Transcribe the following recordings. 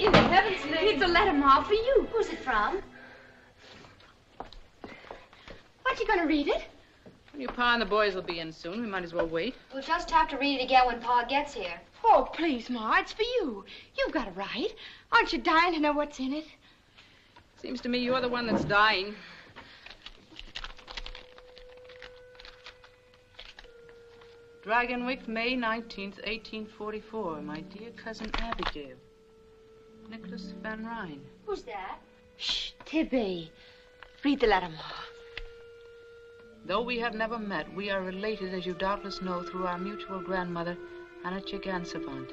In heaven's name. It's a letter, Ma, for you. Who's it from? Aren't you going to read it? Well, your Pa and the boys will be in soon. We might as well wait. We'll just have to read it again when Pa gets here. Oh, please, Ma, it's for you. You've got it right. Aren't you dying to know what's in it? Seems to me you're the one that's dying. Dragonwyck, May 19th, 1844. My dear cousin Abigail. Nicholas Van Ryn. Who's that? Shh, Tibby. Read the letter, Ma. Though we have never met, we are related, as you doubtless know, through our mutual grandmother, Anna Chigansavant.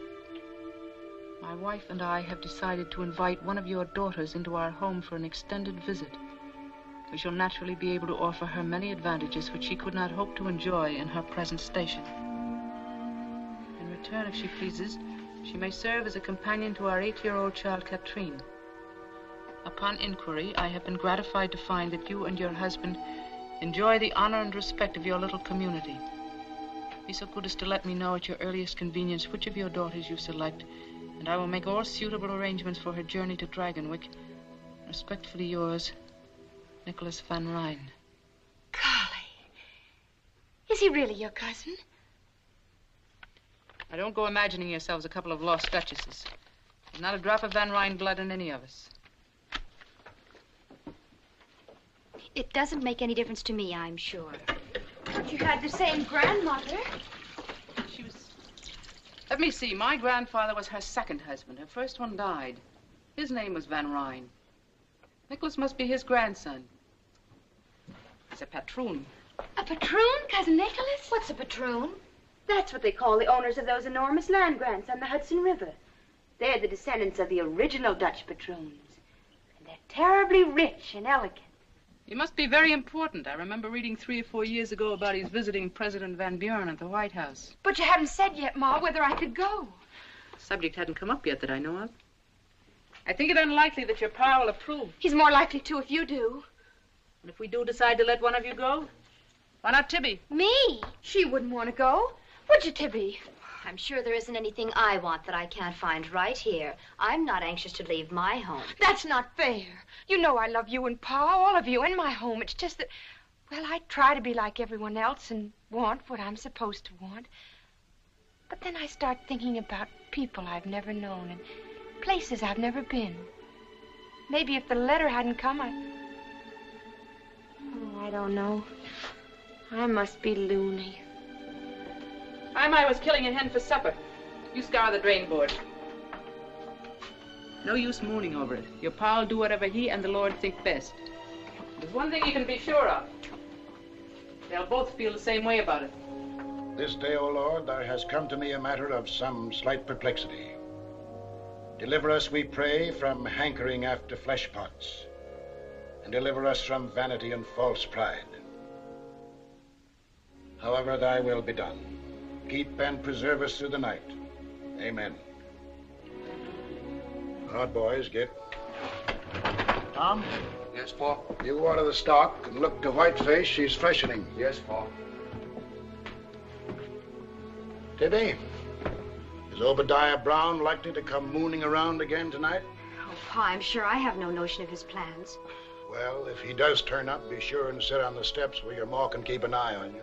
My wife and I have decided to invite one of your daughters into our home for an extended visit. We shall naturally be able to offer her many advantages which she could not hope to enjoy in her present station. In return, if she pleases, she may serve as a companion to our 8-year-old child, Katrine. Upon inquiry, I have been gratified to find that you and your husband enjoy the honor and respect of your little community. Be so good as to let me know at your earliest convenience which of your daughters you select, and I will make all suitable arrangements for her journey to Dragonwyck. Respectfully yours, Nicholas Van Ryn. Golly. Is he really your cousin? Now, don't go imagining yourselves a couple of lost duchesses. There's not a drop of Van Ryn blood in any of us. It doesn't make any difference to me, I'm sure. But you had the same grandmother. She was... Let me see. My grandfather was her second husband. Her first one died. His name was Van Ryn. Nicholas must be his grandson. He's a patroon. A patroon, Cousin Nicholas? What's a patroon? That's what they call the owners of those enormous land grants on the Hudson River. They're the descendants of the original Dutch patroons. And they're terribly rich and elegant. He must be very important. I remember reading 3 or 4 years ago about his visiting President Van Buren at the White House. But you haven't said yet, Ma, whether I could go. The subject hadn't come up yet that I know of. I think it unlikely that your pa will approve. He's more likely to if you do. And if we do decide to let one of you go, why not Tibby? Me? She wouldn't want to go. Would you, Tibby? I'm sure there isn't anything I want that I can't find right here. I'm not anxious to leave my home. That's not fair. You know I love you and Pa, all of you, in my home. It's just that, well, I try to be like everyone else and want what I'm supposed to want. But then I start thinking about people I've never known and places I've never been. Maybe if the letter hadn't come, Oh, I don't know. I must be loony. I was killing a hen for supper. You scour the drain board. No use mooning over it. Your pa'll do whatever he and the Lord think best. There's one thing you can be sure of. They'll both feel the same way about it. This day, O Lord, there has come to me a matter of some slight perplexity. Deliver us, we pray, from hankering after flesh pots, and deliver us from vanity and false pride. However thy will be done. Keep and preserve us through the night. Amen. All right, boys, get. Tom? Yes, Pa? You water the stock and look to Whiteface. She's freshening. Yes, Pa. Tibby, is Obadiah Brown likely to come mooning around again tonight? Oh, Pa, I'm sure I have no notion of his plans. Well, if he does turn up, be sure and sit on the steps where your ma can keep an eye on you.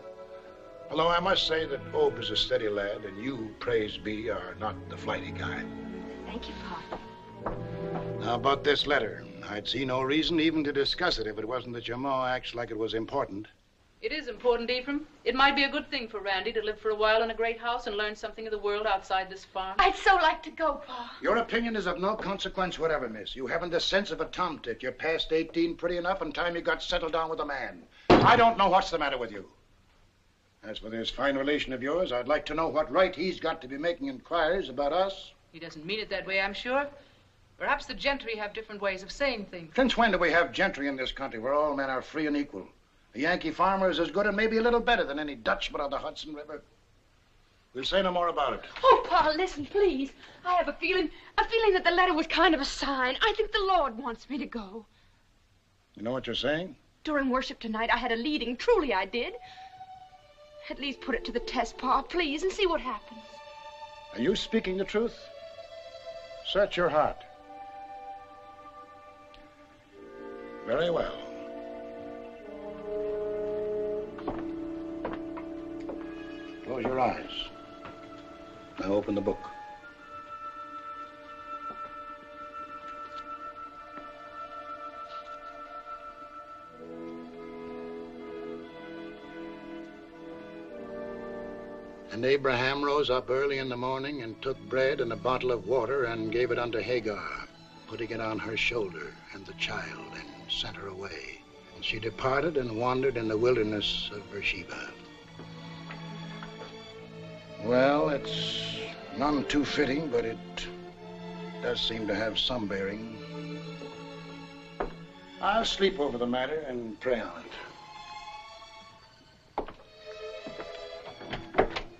Although I must say that Ob is a steady lad, and you, praise be, are not the flighty kind. Thank you, Pa. Now, about this letter, I'd see no reason even to discuss it if it wasn't that your ma acts like it was important. It is important, Ephraim. It might be a good thing for Randy to live for a while in a great house and learn something of the world outside this farm. I'd so like to go, Pa. Your opinion is of no consequence whatever, miss. You haven't the sense of a tomtit. You're past 18 pretty enough in time you got settled down with a man. I don't know what's the matter with you. As for this fine relation of yours, I'd like to know what right he's got to be making inquiries about us. He doesn't mean it that way, I'm sure. Perhaps the gentry have different ways of saying things. Since when do we have gentry in this country where all men are free and equal? A Yankee farmer is as good and maybe a little better than any Dutchman on the Hudson River. We'll say no more about it. Oh, Pa, listen, please. I have a feeling that the letter was kind of a sign. I think the Lord wants me to go. You know what you're saying? During worship tonight, I had a leading. Truly, I did. At least put it to the test, Pa, please, and see what happens. Are you speaking the truth? Search your heart. Very well. Close your eyes. Now open the book. And Abraham rose up early in the morning and took bread and a bottle of water and gave it unto Hagar, putting it on her shoulder and the child, and sent her away. And she departed and wandered in the wilderness of Beersheba. Well, it's none too fitting, but it does seem to have some bearing. I'll sleep over the matter and pray on it.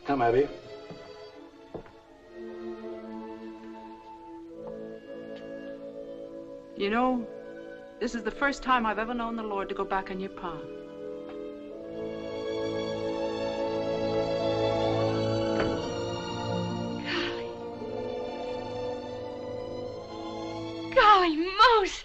Come, Abby. You know, this is the first time I've ever known the Lord to go back on your pa. Golly Moses!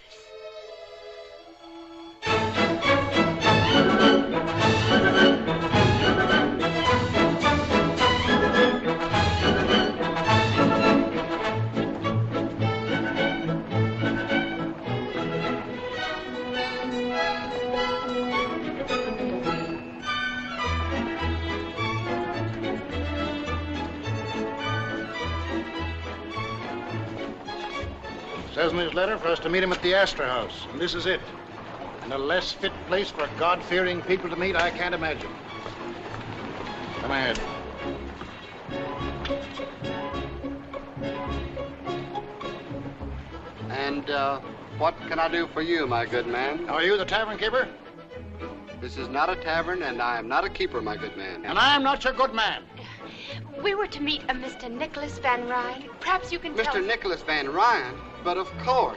Says in his letter for us to meet him at the Astor House, and this is it. And a less fit place for God-fearing people to meet, I can't imagine. Come ahead. And, what can I do for you, my good man? Are you the tavern keeper? This is not a tavern, and I am not a keeper, my good man. And I am not your good man. We were to meet a Mr. Nicholas Van Ryn. Perhaps you can tell Mr. us... Nicholas Van Ryn? But of course.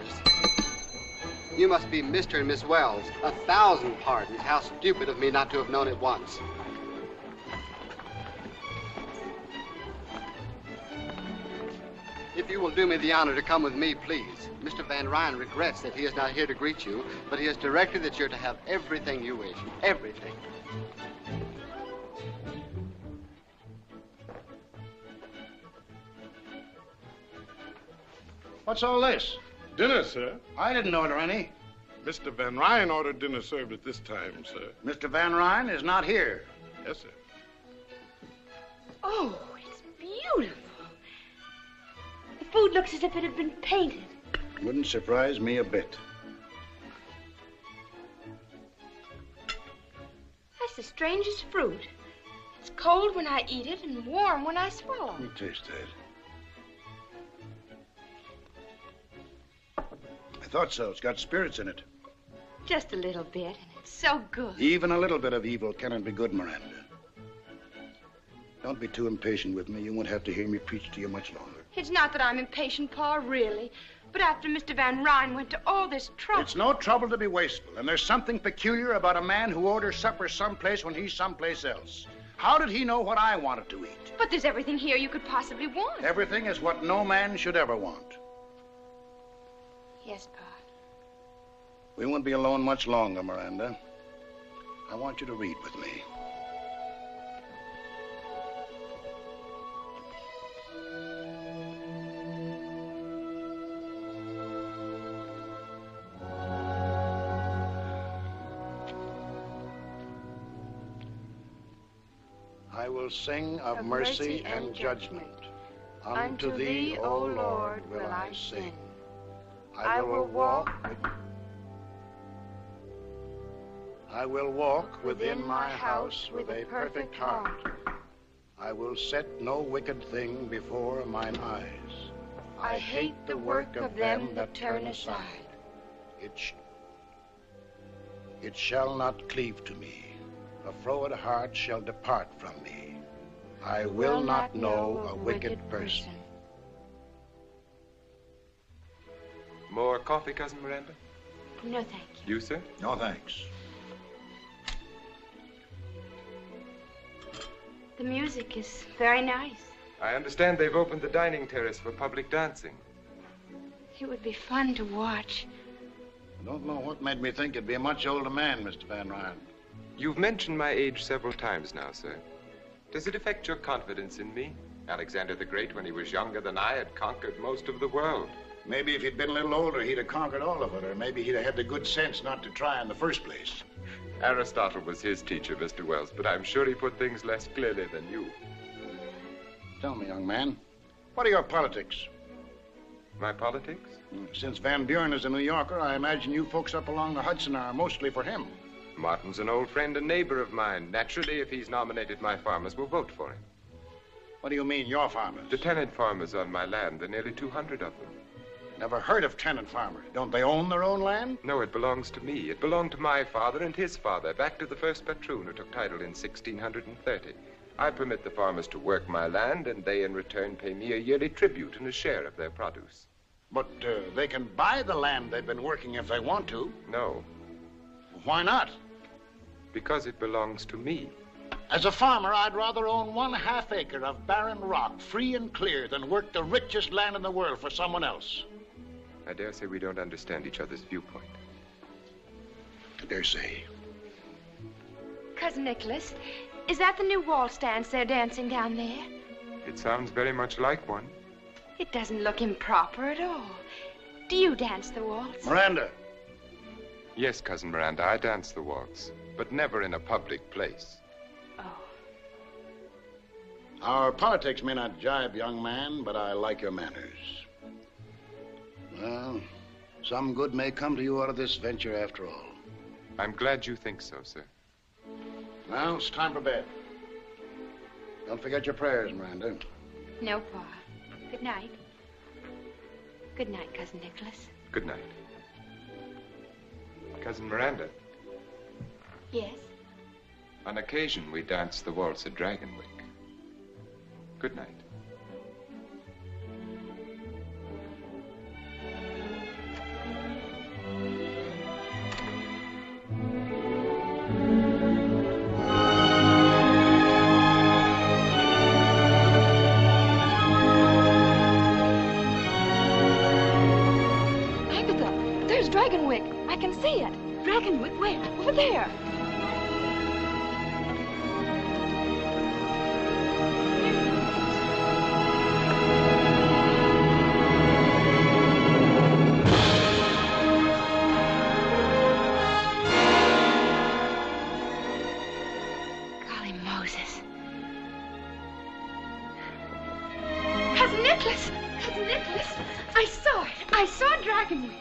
You must be Mr. and Miss Wells. 1,000 pardons. How stupid of me not to have known it once. If you will do me the honor to come with me, please. Mr. Van Ryn regrets that he is not here to greet you, but he has directed that you're to have everything you wish. Everything. What's all this? Dinner, sir. I didn't order any. Mr. Van Ryn ordered dinner served at this time, sir. Mr. Van Ryn is not here. Yes, sir. Oh, it's beautiful. The food looks as if it had been painted. Wouldn't surprise me a bit. That's the strangest fruit. It's cold when I eat it and warm when I swallow. Let me taste that. I thought so. It's got spirits in it. Just a little bit, and it's so good. Even a little bit of evil cannot be good, Miranda. Don't be too impatient with me. You won't have to hear me preach to you much longer. It's not that I'm impatient, Pa, really. But after Mr. Van Ryn went to all this trouble... It's no trouble to be wasteful, and there's something peculiar about a man who orders supper someplace when he's someplace else. How did he know what I wanted to eat? But there's everything here you could possibly want. Everything is what no man should ever want. Yes, Pa. We won't be alone much longer, Miranda. I want you to read with me. I will sing of mercy and judgment. Unto thee, O Lord, will I sing. I will walk within my house with a perfect heart. I will set no wicked thing before mine eyes. I hate the work of them that turn aside. It shall not cleave to me. A froward heart shall depart from me. I will not know a wicked person. More coffee, Cousin Miranda? No, thank you. You, sir? No, thanks. The music is very nice. I understand they've opened the dining terrace for public dancing. It would be fun to watch. I don't know what made me think you'd be a much older man, Mr. Van Ryan. You've mentioned my age several times now, sir. Does it affect your confidence in me? Alexander the Great, when he was younger than I, had conquered most of the world. Maybe if he'd been a little older, he'd have conquered all of it, or maybe he'd have had the good sense not to try in the first place. Aristotle was his teacher, Mr. Wells, but I'm sure he put things less clearly than you. Tell me, young man, what are your politics? My politics? Since Van Buren is a New Yorker, I imagine you folks up along the Hudson are mostly for him. Martin's an old friend and neighbor of mine. Naturally, if he's nominated, my farmers will vote for him. What do you mean, your farmers? The tenant farmers on my land. There are nearly 200 of them. Never heard of tenant farmers. Don't they own their own land? No, it belongs to me. It belonged to my father and his father, back to the first patroon who took title in 1630. I permit the farmers to work my land, and they in return pay me a yearly tribute and a share of their produce. But they can buy the land they've been working if they want to. No. Why not? Because it belongs to me. As a farmer, I'd rather own 1/2 acre of barren rock, free and clear, than work the richest land in the world for someone else. I dare say we don't understand each other's viewpoint. I dare say. Cousin Nicholas, is that the new waltz dance they're dancing down there? It sounds very much like one. It doesn't look improper at all. Do you dance the waltz? Miranda. Yes, Cousin Miranda, I dance the waltz, but never in a public place. Oh. Our politics may not jibe, young man, but I like your manners. Well, some good may come to you out of this venture after all. I'm glad you think so, sir. Well, it's time for bed. Don't forget your prayers, Miranda. No, Pa. Good night. Good night, Cousin Nicholas. Good night. Cousin Miranda, Yes? on occasion we dance the waltz at Dragonwyck. Good night. Agatha, there's Dragonwyck. I can see it. Dragonwyck? Where? Over there. Golly Moses. Cousin Nicholas! Cousin Nicholas! I saw it. I saw Dragonwyck.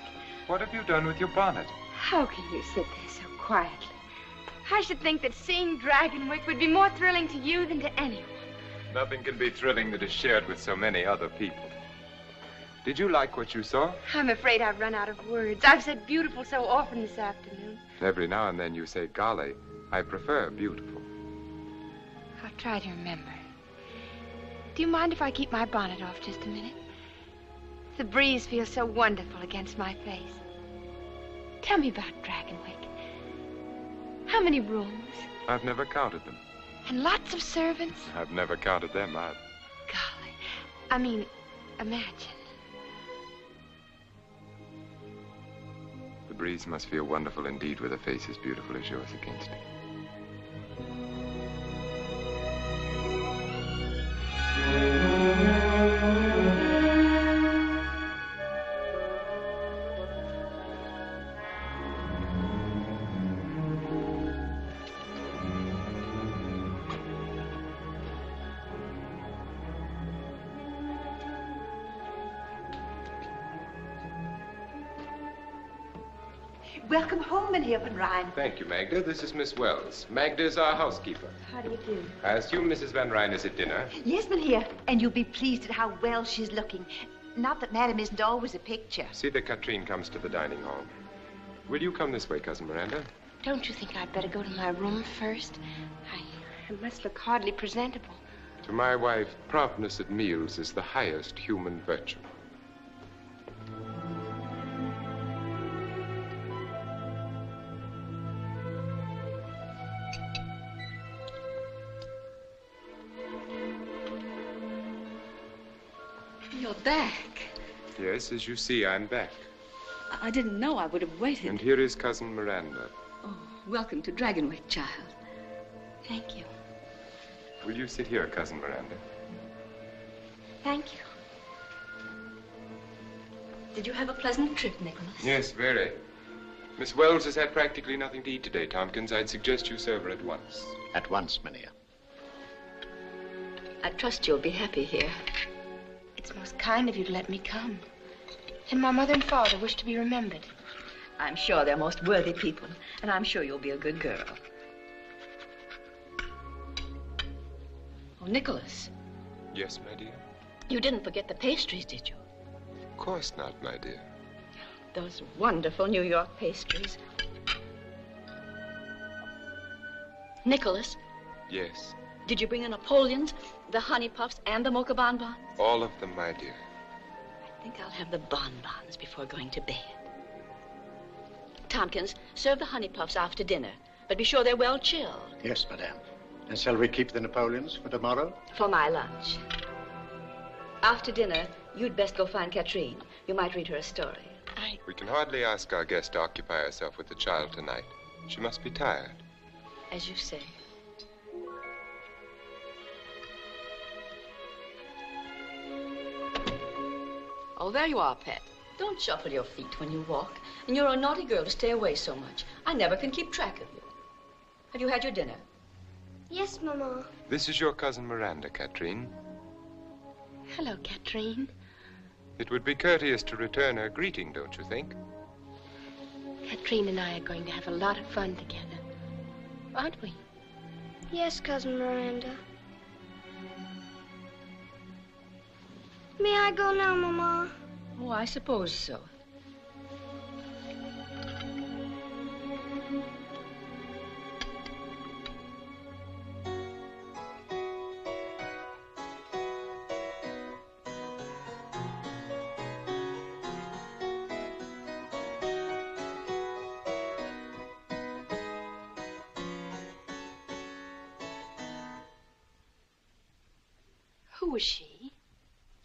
What have you done with your bonnet? How can you sit there so quietly? I should think that seeing Dragonwyck would be more thrilling to you than to anyone. Nothing can be thrilling that is shared with so many other people. Did you like what you saw? I'm afraid I've run out of words. I've said beautiful so often this afternoon. Every now and then you say golly. I prefer beautiful. I'll try to remember. Do you mind if I keep my bonnet off just a minute? The breeze feels so wonderful against my face. Tell me about Dragonwyck. How many rooms? I've never counted them. And lots of servants? I've never counted them either. Golly. I mean, imagine. The breeze must feel wonderful indeed with a face as beautiful as yours against it. Welcome home, Mynheer Van Rijn. Thank you, Magda. This is Miss Wells. Magda is our housekeeper. How do you do? I assume Mrs. Van Rijn is at dinner. Yes, Mynheer, and you'll be pleased at how well she's looking. Not that Madam isn't always a picture. See that Katrine comes to the dining hall. Will you come this way, Cousin Miranda? Don't you think I'd better go to my room first? I must look hardly presentable. To my wife, promptness at meals is the highest human virtue. You're back. Yes, as you see, I'm back. I didn't know I would have waited. And here is Cousin Miranda. Oh, welcome to Dragonwyck, child. Thank you. Will you sit here, Cousin Miranda? Thank you. Did you have a pleasant trip, Nicholas? Yes, very. Miss Wells has had practically nothing to eat today, Tompkins. I'd suggest you serve her at once. At once, Minia. I trust you'll be happy here. It's most kind of you to let me come. And my mother and father wish to be remembered. I'm sure they're most worthy people, and I'm sure you'll be a good girl. Oh, Nicholas. Yes, my dear? You didn't forget the pastries, did you? Of course not, my dear. Those wonderful New York pastries. Nicholas, Yes. did you bring the Napoleons, the honey puffs, and the mocha bonbons? All of them, my dear. I think I'll have the bonbons before going to bed. Tompkins, serve the honey puffs after dinner, but be sure they're well chilled. Yes, madame. And shall we keep the Napoleons for tomorrow? For my lunch. After dinner, you'd best go find Katrine. You might read her a story. We can hardly ask our guest to occupy herself with the child tonight. She must be tired. As you say. Oh, there you are, Pet. Don't shuffle your feet when you walk. And you're a naughty girl to stay away so much. I never can keep track of you. Have you had your dinner? Yes, Mama. This is your cousin Miranda, Katrine. Hello, Katrine. It would be courteous to return her greeting, don't you think? Katrine and I are going to have a lot of fun together. Aren't we? Yes, Cousin Miranda. May I go now, Mama? Oh, I suppose so. Who was she?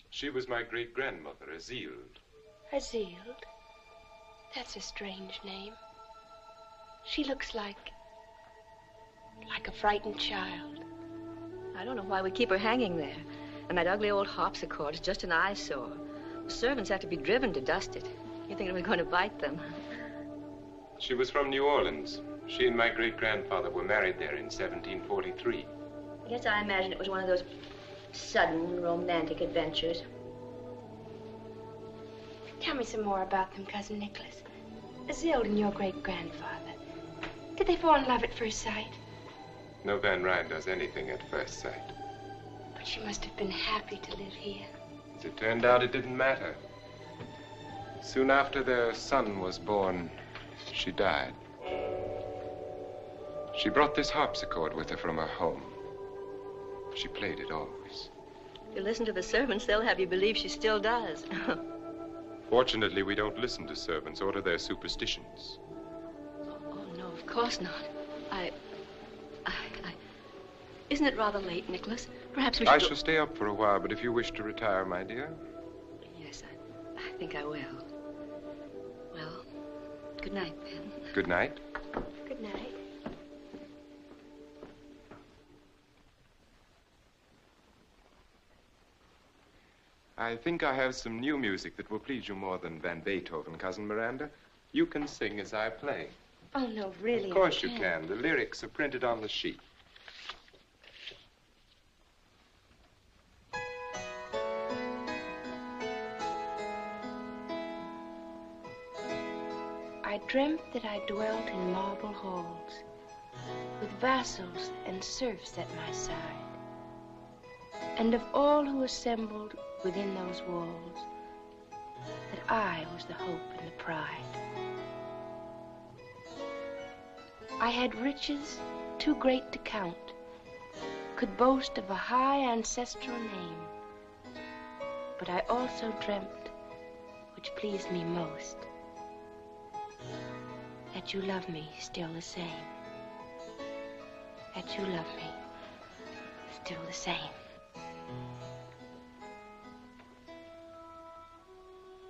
She was my great-grandmother, Azild. Azild? That's a strange name. She looks like a frightened child. I don't know why we keep her hanging there. And that ugly old harpsichord is just an eyesore. The servants have to be driven to dust it. You think we're going to bite them? She was from New Orleans. She and my great-grandfather were married there in 1743. I guess I imagine it was one of those sudden romantic adventures. Tell me some more about them, Cousin Nicholas. Azild and your great-grandfather. Did they fall in love at first sight? No Van Ryn does anything at first sight. But she must have been happy to live here. As it turned out, it didn't matter. Soon after their son was born, she died. She brought this harpsichord with her from her home. She played it always. If you listen to the servants, they'll have you believe she still does. Fortunately, we don't listen to servants or to their superstitions. Oh, no, of course not. Isn't it rather late, Nicholas? Perhaps we should I shall stay up for a while, but if you wish to retire, my dear. Yes, I think I will. Well, good night, then. Good night. Good night. I think I have some new music that will please you more than Van Beethoven, Cousin Miranda. You can sing as I play. Oh, no, really. Of course you can. The lyrics are printed on the sheet. I dreamt that I dwelt in marble halls, with vassals and serfs at my side, and of all who assembled within those walls, that I was the hope and the pride. I had riches too great to count, could boast of a high ancestral name, but I also dreamt, which pleased me most, that you love me still the same. That you love me still the same.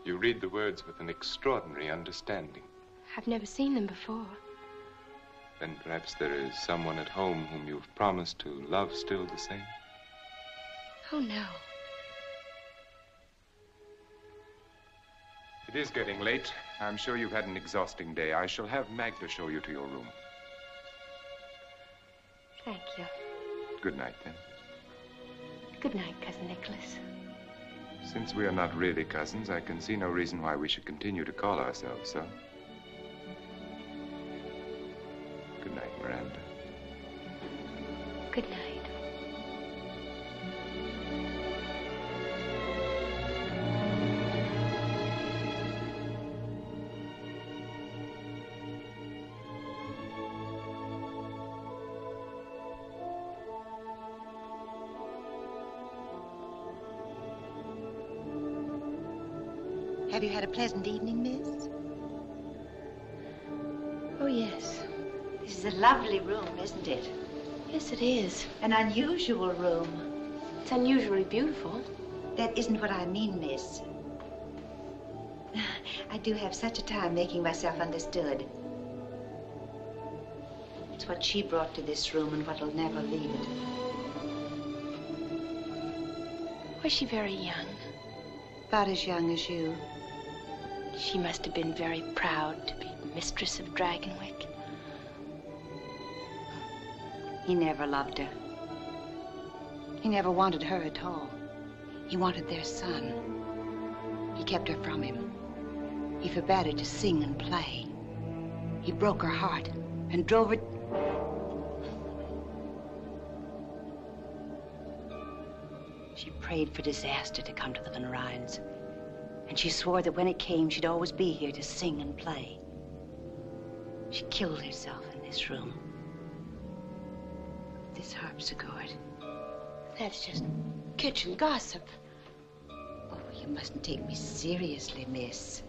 You read the words with an extraordinary understanding. I've never seen them before. Then perhaps there is someone at home whom you've promised to love still the same? Oh, no. It is getting late. I'm sure you've had an exhausting day. I shall have Magda show you to your room. Thank you. Good night, then. Good night, Cousin Nicholas. Since we are not really cousins, I can see no reason why we should continue to call ourselves so. Good night, Miranda. Good night. Have you had a pleasant evening, miss? Oh, yes. This is a lovely room, isn't it? Yes, it is. An unusual room. It's unusually beautiful. That isn't what I mean, miss. I do have such a time making myself understood. It's what she brought to this room and what'll never leave it. Was she very young? About as young as you. She must have been very proud to be mistress of Dragonwyck. He never loved her. He never wanted her at all. He wanted their son. He kept her from him. He forbade her to sing and play. He broke her heart and drove her... She prayed for disaster to come to the Van Ryns. And she swore that when it came, she'd always be here to sing and play. She killed herself in this room. This harpsichord. That's just kitchen gossip. Oh, you mustn't take me seriously, miss.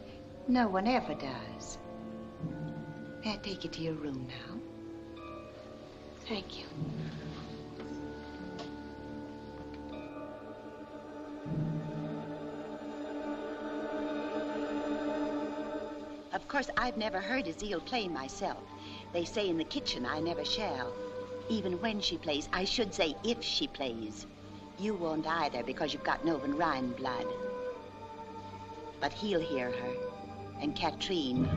No one ever does. May I take you to your room now? Thank you. Of course, I've never heard Azeel play myself. They say in the kitchen I never shall. Even when she plays, I should say if she plays. You won't either because you've got no Van Ryn blood. But he'll hear her, and Katrine.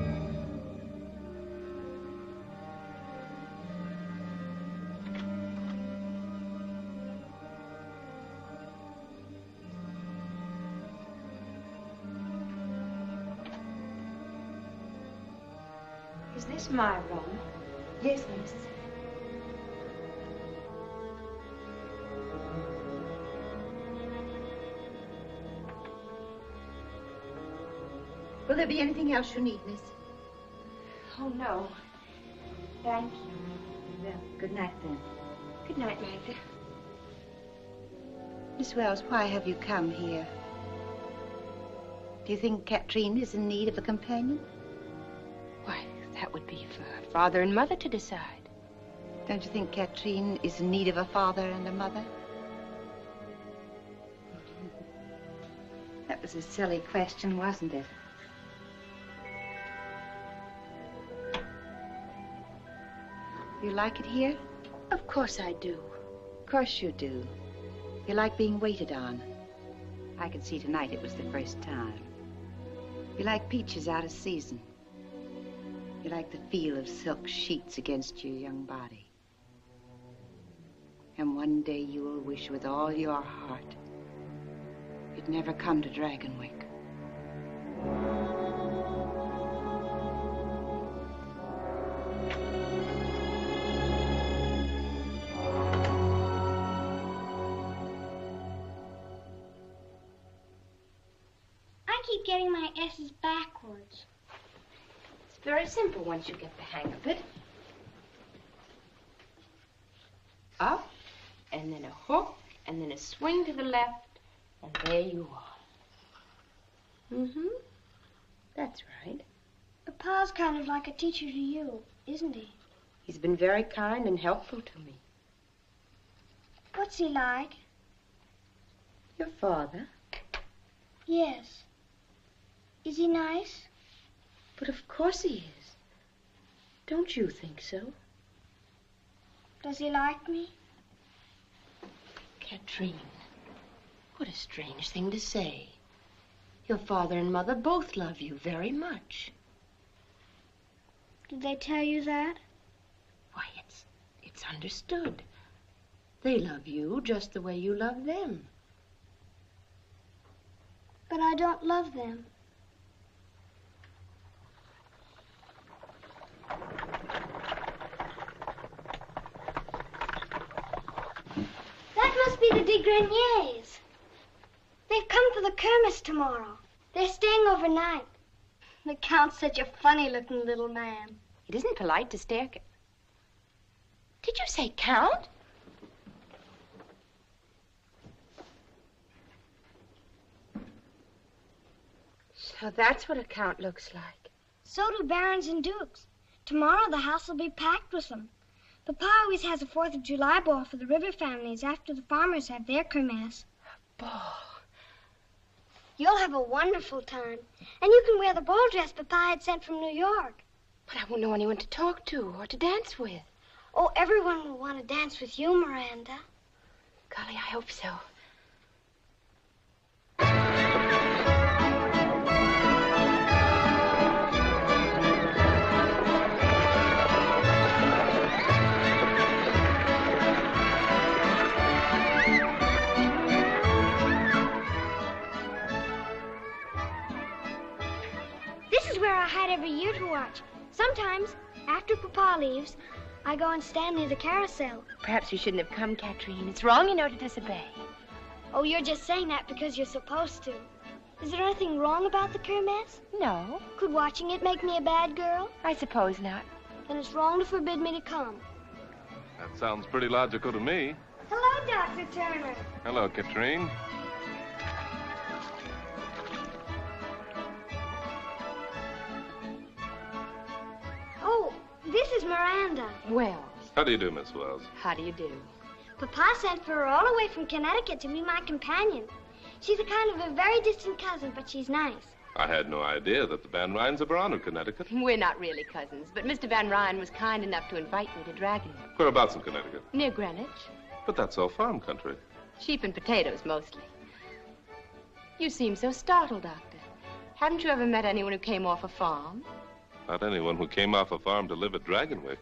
Is this my room? Yes, miss. Will there be anything else you need, miss? Oh, no. Thank you. Well, good night, then. Good night, Magda. Miss Wells, why have you come here? Do you think Katrine is in need of a companion? Why, that would be for her father and mother to decide. Don't you think Katrine is in need of a father and a mother? That was a silly question, wasn't it? You like it here? Of course I do. Of course you do. You like being waited on. I could see tonight it was the first time. You like peaches out of season. You like the feel of silk sheets against your young body. And one day you will wish with all your heart you'd never come to Dragonwyck. I keep getting my S's backwards. It's very simple once you get the hang of it. Up, and then a hook, and then a swing to the left, and there you are. Mm-hmm. That's right. But Pa's kind of like a teacher to you, isn't he? He's been very kind and helpful to me. What's he like? Your father? Yes. Is he nice? But of course he is. Don't you think so? Does he like me? Katrine, what a strange thing to say. Your father and mother both love you very much. Did they tell you that? Why, it's understood. They love you just the way you love them. But I don't love them. That must be the de Greniers. They've come for the Kermesse tomorrow. They're staying overnight. The Count's such a funny-looking little man. It isn't polite to stare. Did you say Count? So that's what a Count looks like. So do barons and dukes. Tomorrow the house will be packed with them. Papa always has a 4th of July ball for the river families after the farmers have their Kermesse. Ball. You'll have a wonderful time. And you can wear the ball dress Papa had sent from New York. But I won't know anyone to talk to or to dance with. Oh, everyone will want to dance with you, Miranda. Golly, I hope so. This is where I hide every year to watch. Sometimes, after Papa leaves, I go and stand near the carousel. Perhaps you shouldn't have come, Katrine. It's wrong, you know, to disobey. Oh, you're just saying that because you're supposed to. Is there anything wrong about the Kermesse? No. Could watching it make me a bad girl? I suppose not. Then it's wrong to forbid me to come. That sounds pretty logical to me. Hello, Dr. Turner. Hello, Katrine. Oh, this is Miranda. Wells. How do you do, Miss Wells? How do you do? Papa sent for her all the way from Connecticut to be my companion. She's a kind of a very distant cousin, but she's nice. I had no idea that the Van Ryns ever honored Connecticut. We're not really cousins, but Mr. Van Ryn was kind enough to invite me to Dragonwyck. Whereabouts in Connecticut? Near Greenwich. But that's all farm country. Sheep and potatoes, mostly. You seem so startled, Doctor. Haven't you ever met anyone who came off a farm? Not anyone who came off a farm to live at Dragonwyck.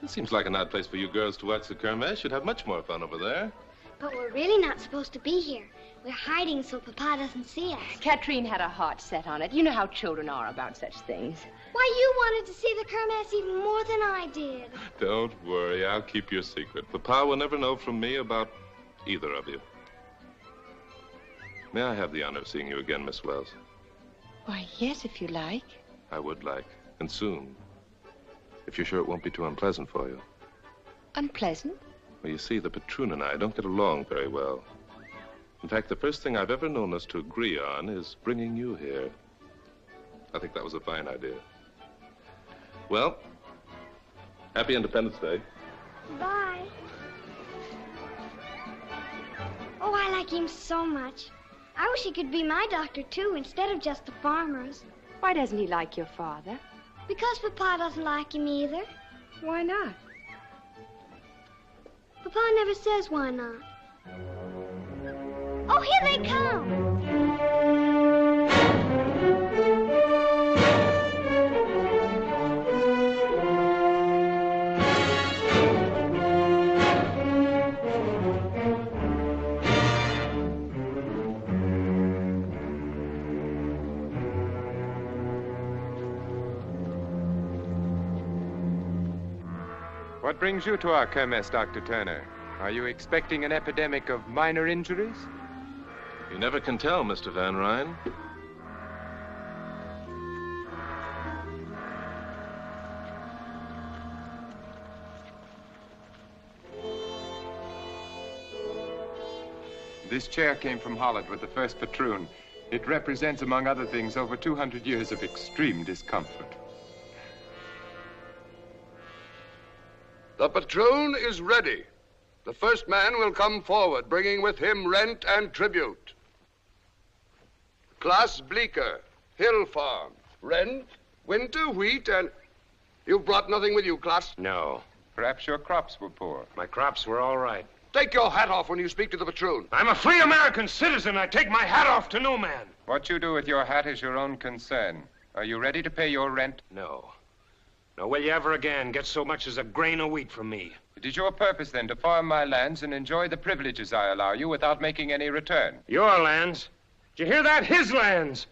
It seems like an odd place for you girls to watch the Kermesse. You'd have much more fun over there. But we're really not supposed to be here. We're hiding so Papa doesn't see us. Katrine had her heart set on it. You know how children are about such things. Why, you wanted to see the Kermesse even more than I did. Don't worry, I'll keep your secret. Papa will never know from me about either of you. May I have the honor of seeing you again, Miss Wells? Why, yes, if you like. I would like, and soon. If you're sure it won't be too unpleasant for you. Unpleasant? Well, you see, the patroon and I don't get along very well. In fact, the first thing I've ever known us to agree on is bringing you here. I think that was a fine idea. Well, happy Independence Day. Bye. Oh, I like him so much. I wish he could be my doctor, too, instead of just the farmer's. Why doesn't he like your father? Because Papa doesn't like him either. Why not? Papa never says why not. Oh, here they come! What brings you to our Kermesse, Dr. Turner? Are you expecting an epidemic of minor injuries? You never can tell, Mr. Van Ryn. This chair came from Holland with the first patroon. It represents, among other things, over 200 years of extreme discomfort. The patroon is ready. The first man will come forward, bringing with him rent and tribute. Class Bleecker, Hill Farm. Rent, winter wheat, and... You've brought nothing with you, Class? No. Perhaps your crops were poor. My crops were all right. Take your hat off when you speak to the patroon. I'm a free American citizen. I take my hat off to no man. What you do with your hat is your own concern. Are you ready to pay your rent? No. Nor will you ever again get so much as a grain of wheat from me. It is your purpose, then, to farm my lands and enjoy the privileges I allow you without making any return. Your lands? Did you hear that? His lands!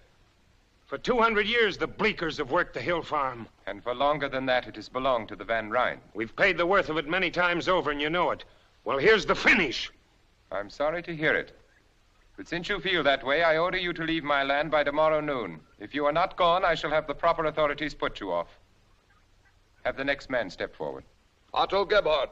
For 200 years, the Bleekers have worked the hill farm. And for longer than that, it has belonged to the Van Ryn. We've paid the worth of it many times over, and you know it. Well, here's the finish. I'm sorry to hear it. But since you feel that way, I order you to leave my land by tomorrow noon. If you are not gone, I shall have the proper authorities put you off. Have the next man step forward. Otto Gebhardt.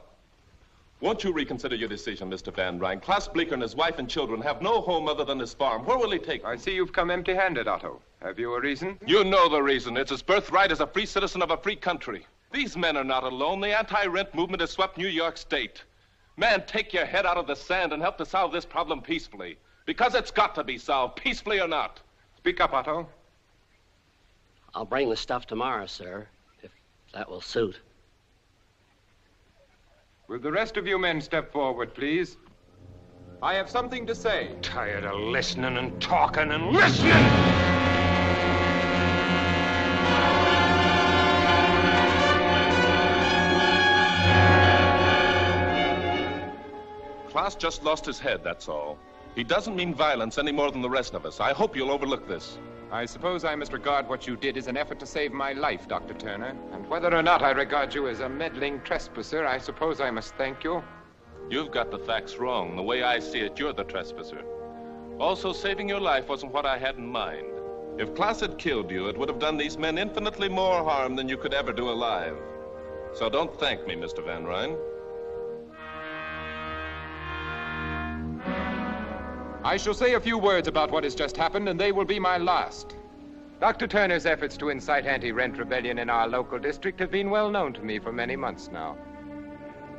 Won't you reconsider your decision, Mr. Van Ryn? Klaus Bleecker and his wife and children have no home other than his farm. Where will he take them? I see you've come empty-handed, Otto. Have you a reason? You know the reason. It's his birthright as a free citizen of a free country. These men are not alone. The anti-rent movement has swept New York State. Man, take your head out of the sand and help to solve this problem peacefully. Because it's got to be solved, peacefully or not. Speak up, Otto. I'll bring the stuff tomorrow, sir, if that will suit. Will the rest of you men step forward, please? I have something to say. Tired of listening and talking and listening! Klaus just lost his head, that's all. He doesn't mean violence any more than the rest of us. I hope you'll overlook this. I suppose I must regard what you did as an effort to save my life, Dr. Turner. And whether or not I regard you as a meddling trespasser, I suppose I must thank you. You've got the facts wrong. The way I see it, you're the trespasser. Also, saving your life wasn't what I had in mind. If Klaus had killed you, it would have done these men infinitely more harm than you could ever do alive. So don't thank me, Mr. Van Ryn. I shall say a few words about what has just happened, and they will be my last. Dr. Turner's efforts to incite anti-rent rebellion in our local district have been well known to me for many months now.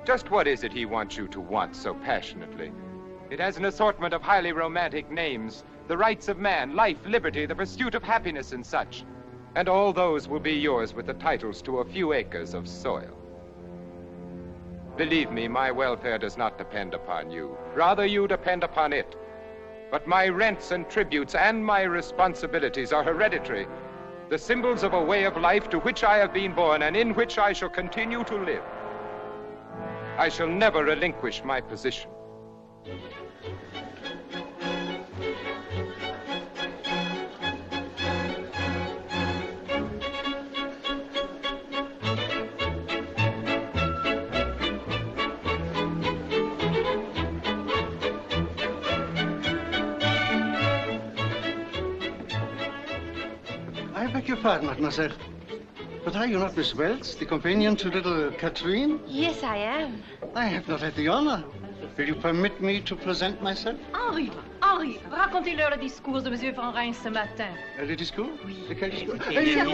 Just what is it he wants you to want so passionately? It has an assortment of highly romantic names, the rights of man, life, liberty, the pursuit of happiness, and such. And all those will be yours with the titles to a few acres of soil. Believe me, my welfare does not depend upon you. Rather, you depend upon it. But my rents and tributes and my responsibilities are hereditary, the symbols of a way of life to which I have been born and in which I shall continue to live. I shall never relinquish my position. I beg your pardon, mademoiselle. But are you not Miss Wells, the companion to little Catherine? Yes, I am. I have not had the honor. Will you permit me to present myself? Henri, racontez-leur le discours de M. Van Ryn ce matin. Le discours? Oui. Lequel discours? Certainement.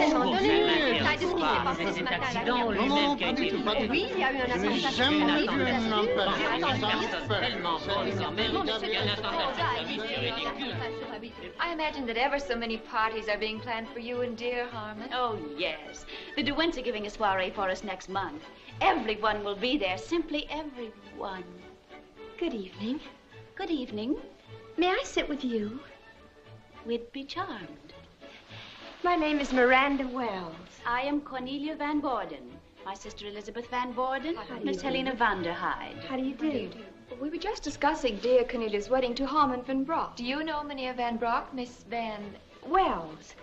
Non, non, pas du tout, pas du tout. Oui, il y a eu un Je n'ai jamais vu un homme I imagine that ever so many parties are being planned for you and dear Harmon. Oh, yes. The DeWints are giving a soiree for us next month. Everyone will be there, simply everyone. Good evening. Good evening. May I sit with you? We'd be charmed. My name is Miranda Wells. I am Cornelia Van Borden. My sister Elizabeth Van Borden, Miss Helena Vanderhyde. How do you do? We were just discussing dear Cornelia's wedding to Harmon Van Brock. Do you know Mynheer Van Brock, Miss Van... Wells?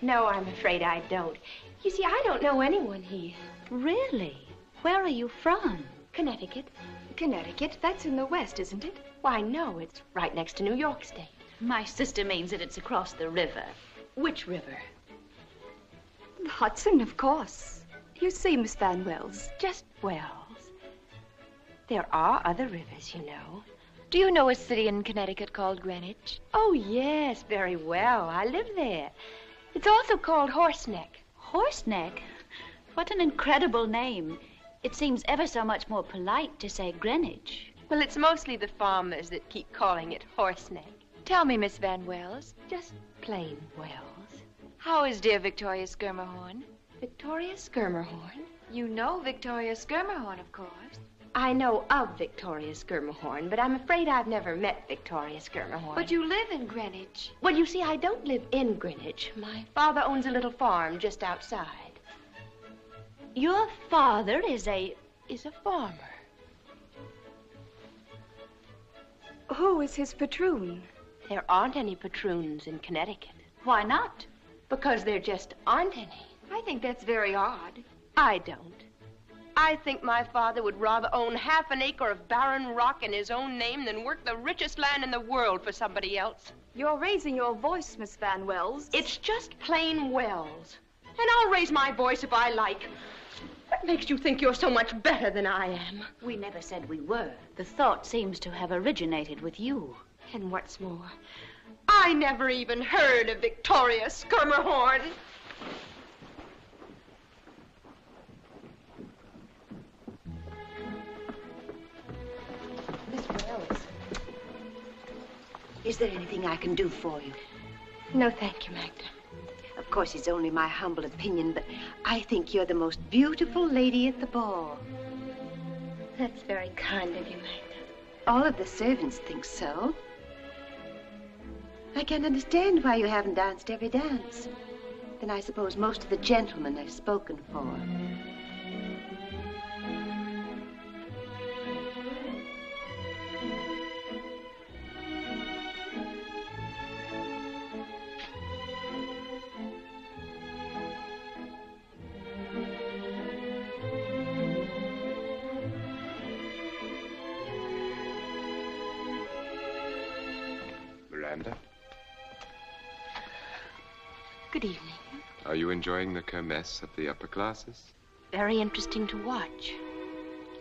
No, I'm afraid I don't. You see, I don't know anyone here. Really? Where are you from? Connecticut. Connecticut? That's in the west, isn't it? Why, no, it's right next to New York State. My sister means that it's across the river. Which river? The Hudson, of course. You see, Miss Van Wells. Just Wells. There are other rivers, you know. Do you know a city in Connecticut called Greenwich? Oh, yes, very well. I live there. It's also called Horseneck. Horseneck? What an incredible name. It seems ever so much more polite to say Greenwich. Well, it's mostly the farmers that keep calling it Horseneck. Tell me, Miss Van Wells, just plain Wells, how is dear Victoria Skirmerhorn? Victoria Skirmerhorn? You know Victoria Skirmerhorn, of course. I know of Victoria Skirmerhorn, but I'm afraid I've never met Victoria Skirmerhorn. But you live in Greenwich. Well, you see, I don't live in Greenwich. My father owns a little farm just outside. Your father is a farmer. Who is his patroon? There aren't any patroons in Connecticut. Why not? Because there just aren't any. I think that's very odd. I don't. I think my father would rather own half an acre of barren rock in his own name than work the richest land in the world for somebody else. You're raising your voice, Miss Van Wells. It's just plain Wells. And I'll raise my voice if I like. What makes you think you're so much better than I am? We never said we were. The thought seems to have originated with you. And what's more, I never even heard of Victoria Skirmerhorn. Miss Wells, is there anything I can do for you? No, thank you, Magda. Of course, it's only my humble opinion, but I think you're the most beautiful lady at the ball. That's very kind of you, Magda. All of the servants think so. I can't understand why you haven't danced every dance. Then I suppose most of the gentlemen are spoken for. Miranda, Good evening. are you enjoying the kermesse of the upper classes? Very interesting to watch.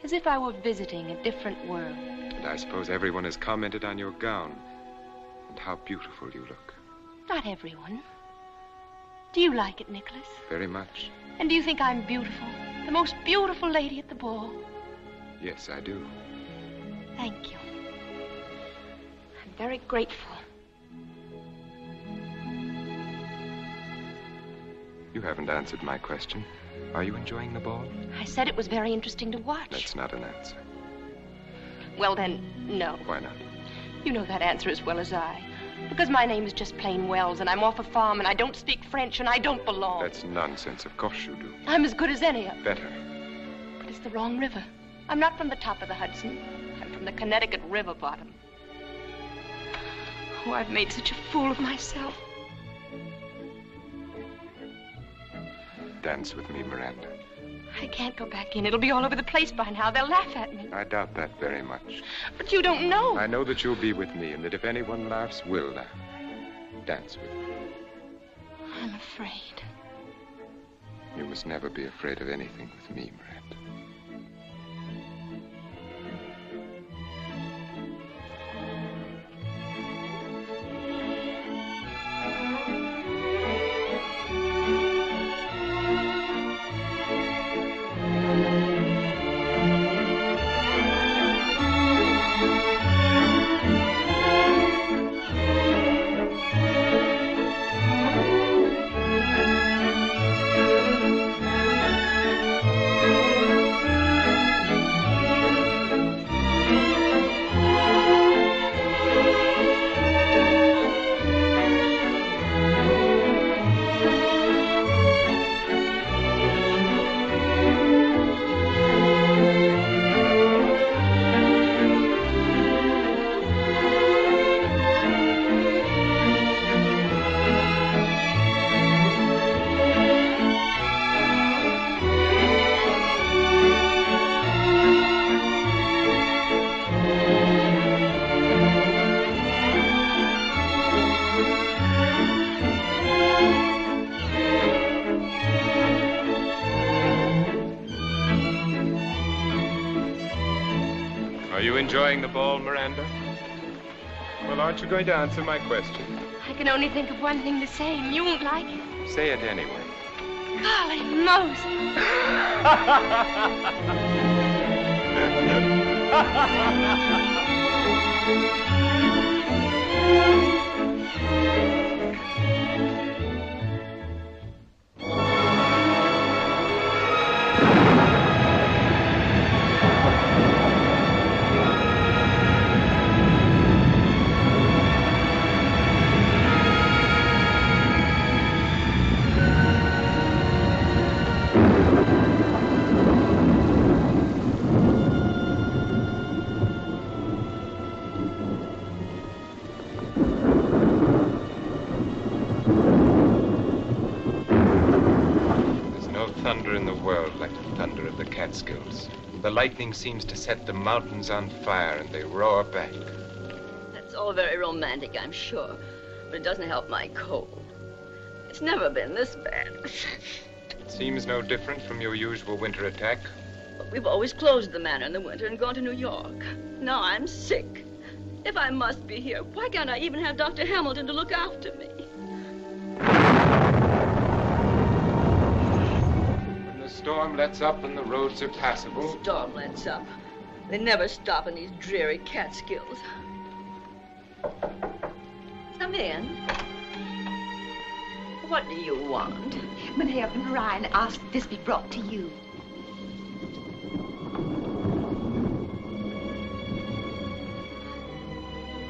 As if I were visiting a different world. And I suppose everyone has commented on your gown and how beautiful you look. Not everyone. Do you like it, Nicholas? Very much. And do you think I'm beautiful? The most beautiful lady at the ball? Yes, I do. Thank you. I'm very grateful. You haven't answered my question. Are you enjoying the ball? I said it was very interesting to watch. That's not an answer. Well, then, no. Why not? You know that answer as well as I. Because my name is just plain Wells, and I'm off a farm, and I don't speak French, and I don't belong. That's nonsense. Of course you do. I'm as good as any of them. Better. But it's the wrong river. I'm not from the top of the Hudson. I'm from the Connecticut river bottom. Oh, I've made such a fool of myself. Dance with me, Miranda. I can't go back in. It'll be all over the place by now. They'll laugh at me. I doubt that very much. But you don't know. I know that you'll be with me, and that if anyone laughs, we'll laugh. Dance with me. I'm afraid. You must never be afraid of anything with me, Miranda. Are you enjoying the ball, Miranda? Well, aren't you going to answer my question? I can only think of one thing to say, and you won't like it. Say it anyway. Golly Moses. Catskills. The lightning seems to set the mountains on fire and they roar back. That's all very romantic, I'm sure, but it doesn't help my cold. It's never been this bad. It seems no different from your usual winter attack. But we've always closed the manor in the winter and gone to New York. Now I'm sick. If I must be here, why can't I even have Dr. Hamilton to look after me? The storm lets up and the roads are passable. The storm lets up. They never stop in these dreary Catskills. Come in. What do you want? Mynheer Van Rijn asked this be brought to you.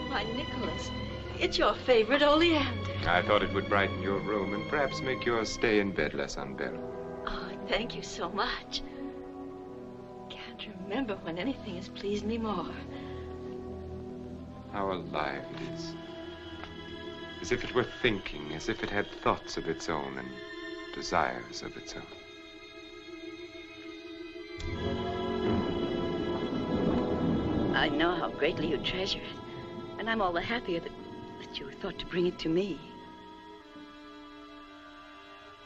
Why, Nicholas, it's your favorite oleander. I thought it would brighten your room and perhaps make your stay in bed less unbearable. Thank you so much. Can't remember when anything has pleased me more. How alive it is. As if it were thinking, as if it had thoughts of its own and desires of its own. I know how greatly you treasure it, and I'm all the happier that you thought to bring it to me.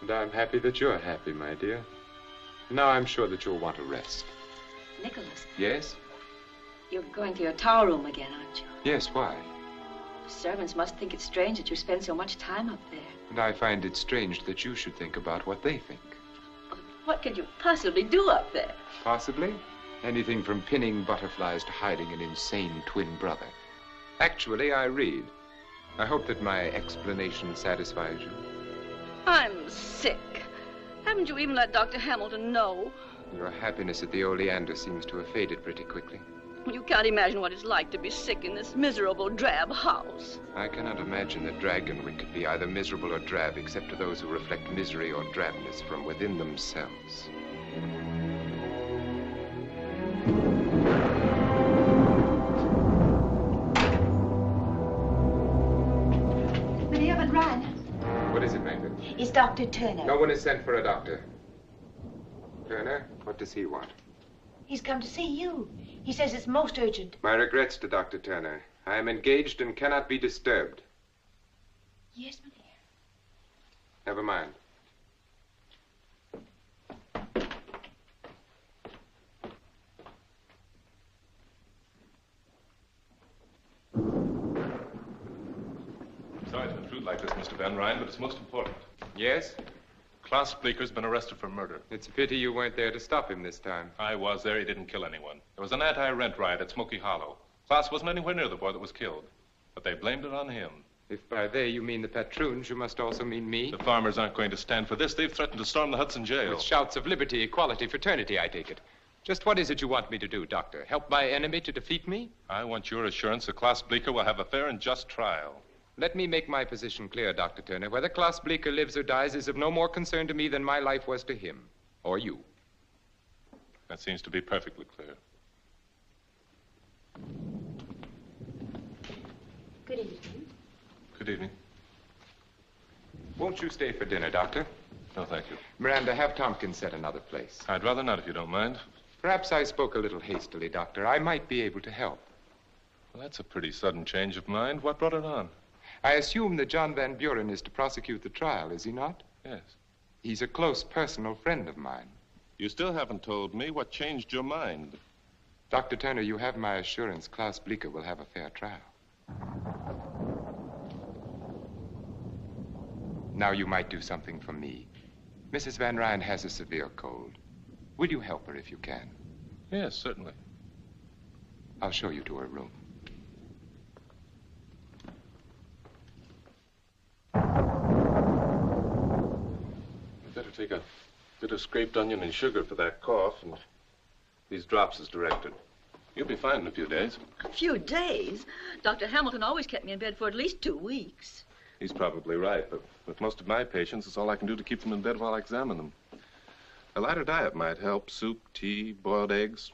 And I'm happy that you're happy, my dear. Now I'm sure that you'll want to rest. Nicholas. Yes? You're going to your tower room again, aren't you? Yes, why? The servants must think it's strange that you spend so much time up there. And I find it strange that you should think about what they think. What could you possibly do up there? Possibly. Anything from pinning butterflies to hiding an insane twin brother. Actually, I read. I hope that my explanation satisfies you. I'm sick. Haven't you even let Dr. Hamilton know? Your happiness at the Oleander seems to have faded pretty quickly. You can't imagine what it's like to be sick in this miserable, drab house. I cannot imagine that Dragonwyck could be either miserable or drab, except to those who reflect misery or drabness from within themselves. Mynheer Van Rijn. What is it, Magda? Is Dr. Turner? No one is sent for a doctor. Turner, what does he want? He's come to see you. He says it's most urgent. My regrets to Dr. Turner. I am engaged and cannot be disturbed. Yes, Mynheer. Never mind. Sorry to intrude like this, Mr. Van Rijn, but it's most important. Yes? Klaus Bleeker's been arrested for murder. It's a pity you weren't there to stop him this time. I was there. He didn't kill anyone. There was an anti-rent riot at Smoky Hollow. Klaus wasn't anywhere near the boy that was killed, but they blamed it on him. If by they you mean the patroons, you must also mean me. The farmers aren't going to stand for this. They've threatened to storm the Hudson jail. With shouts of liberty, equality, fraternity, I take it. Just what is it you want me to do, Doctor? Help my enemy to defeat me? I want your assurance that Klaus Bleeker will have a fair and just trial. Let me make my position clear, Dr. Turner. Whether Klaus Bleeker lives or dies is of no more concern to me than my life was to him. Or you. That seems to be perfectly clear. Good evening. Good evening. Won't you stay for dinner, Doctor? No, thank you. Miranda, have Tompkins set another place. I'd rather not, if you don't mind. Perhaps I spoke a little hastily, Doctor. I might be able to help. Well, that's a pretty sudden change of mind. What brought it on? I assume that John Van Buren is to prosecute the trial, is he not? Yes. He's a close personal friend of mine. You still haven't told me what changed your mind. Dr. Turner, you have my assurance Klaus Bleeker will have a fair trial. Now you might do something for me. Mrs. Van Rijn has a severe cold. Will you help her if you can? Yes, certainly. I'll show you to her room. take a bit of scraped onion and sugar for that cough, and these drops as directed. You'll be fine in a few days. A few days? Dr. Hamilton always kept me in bed for at least 2 weeks. He's probably right, but with most of my patients, it's all I can do to keep them in bed while I examine them. A lighter diet might help. Soup, tea, boiled eggs,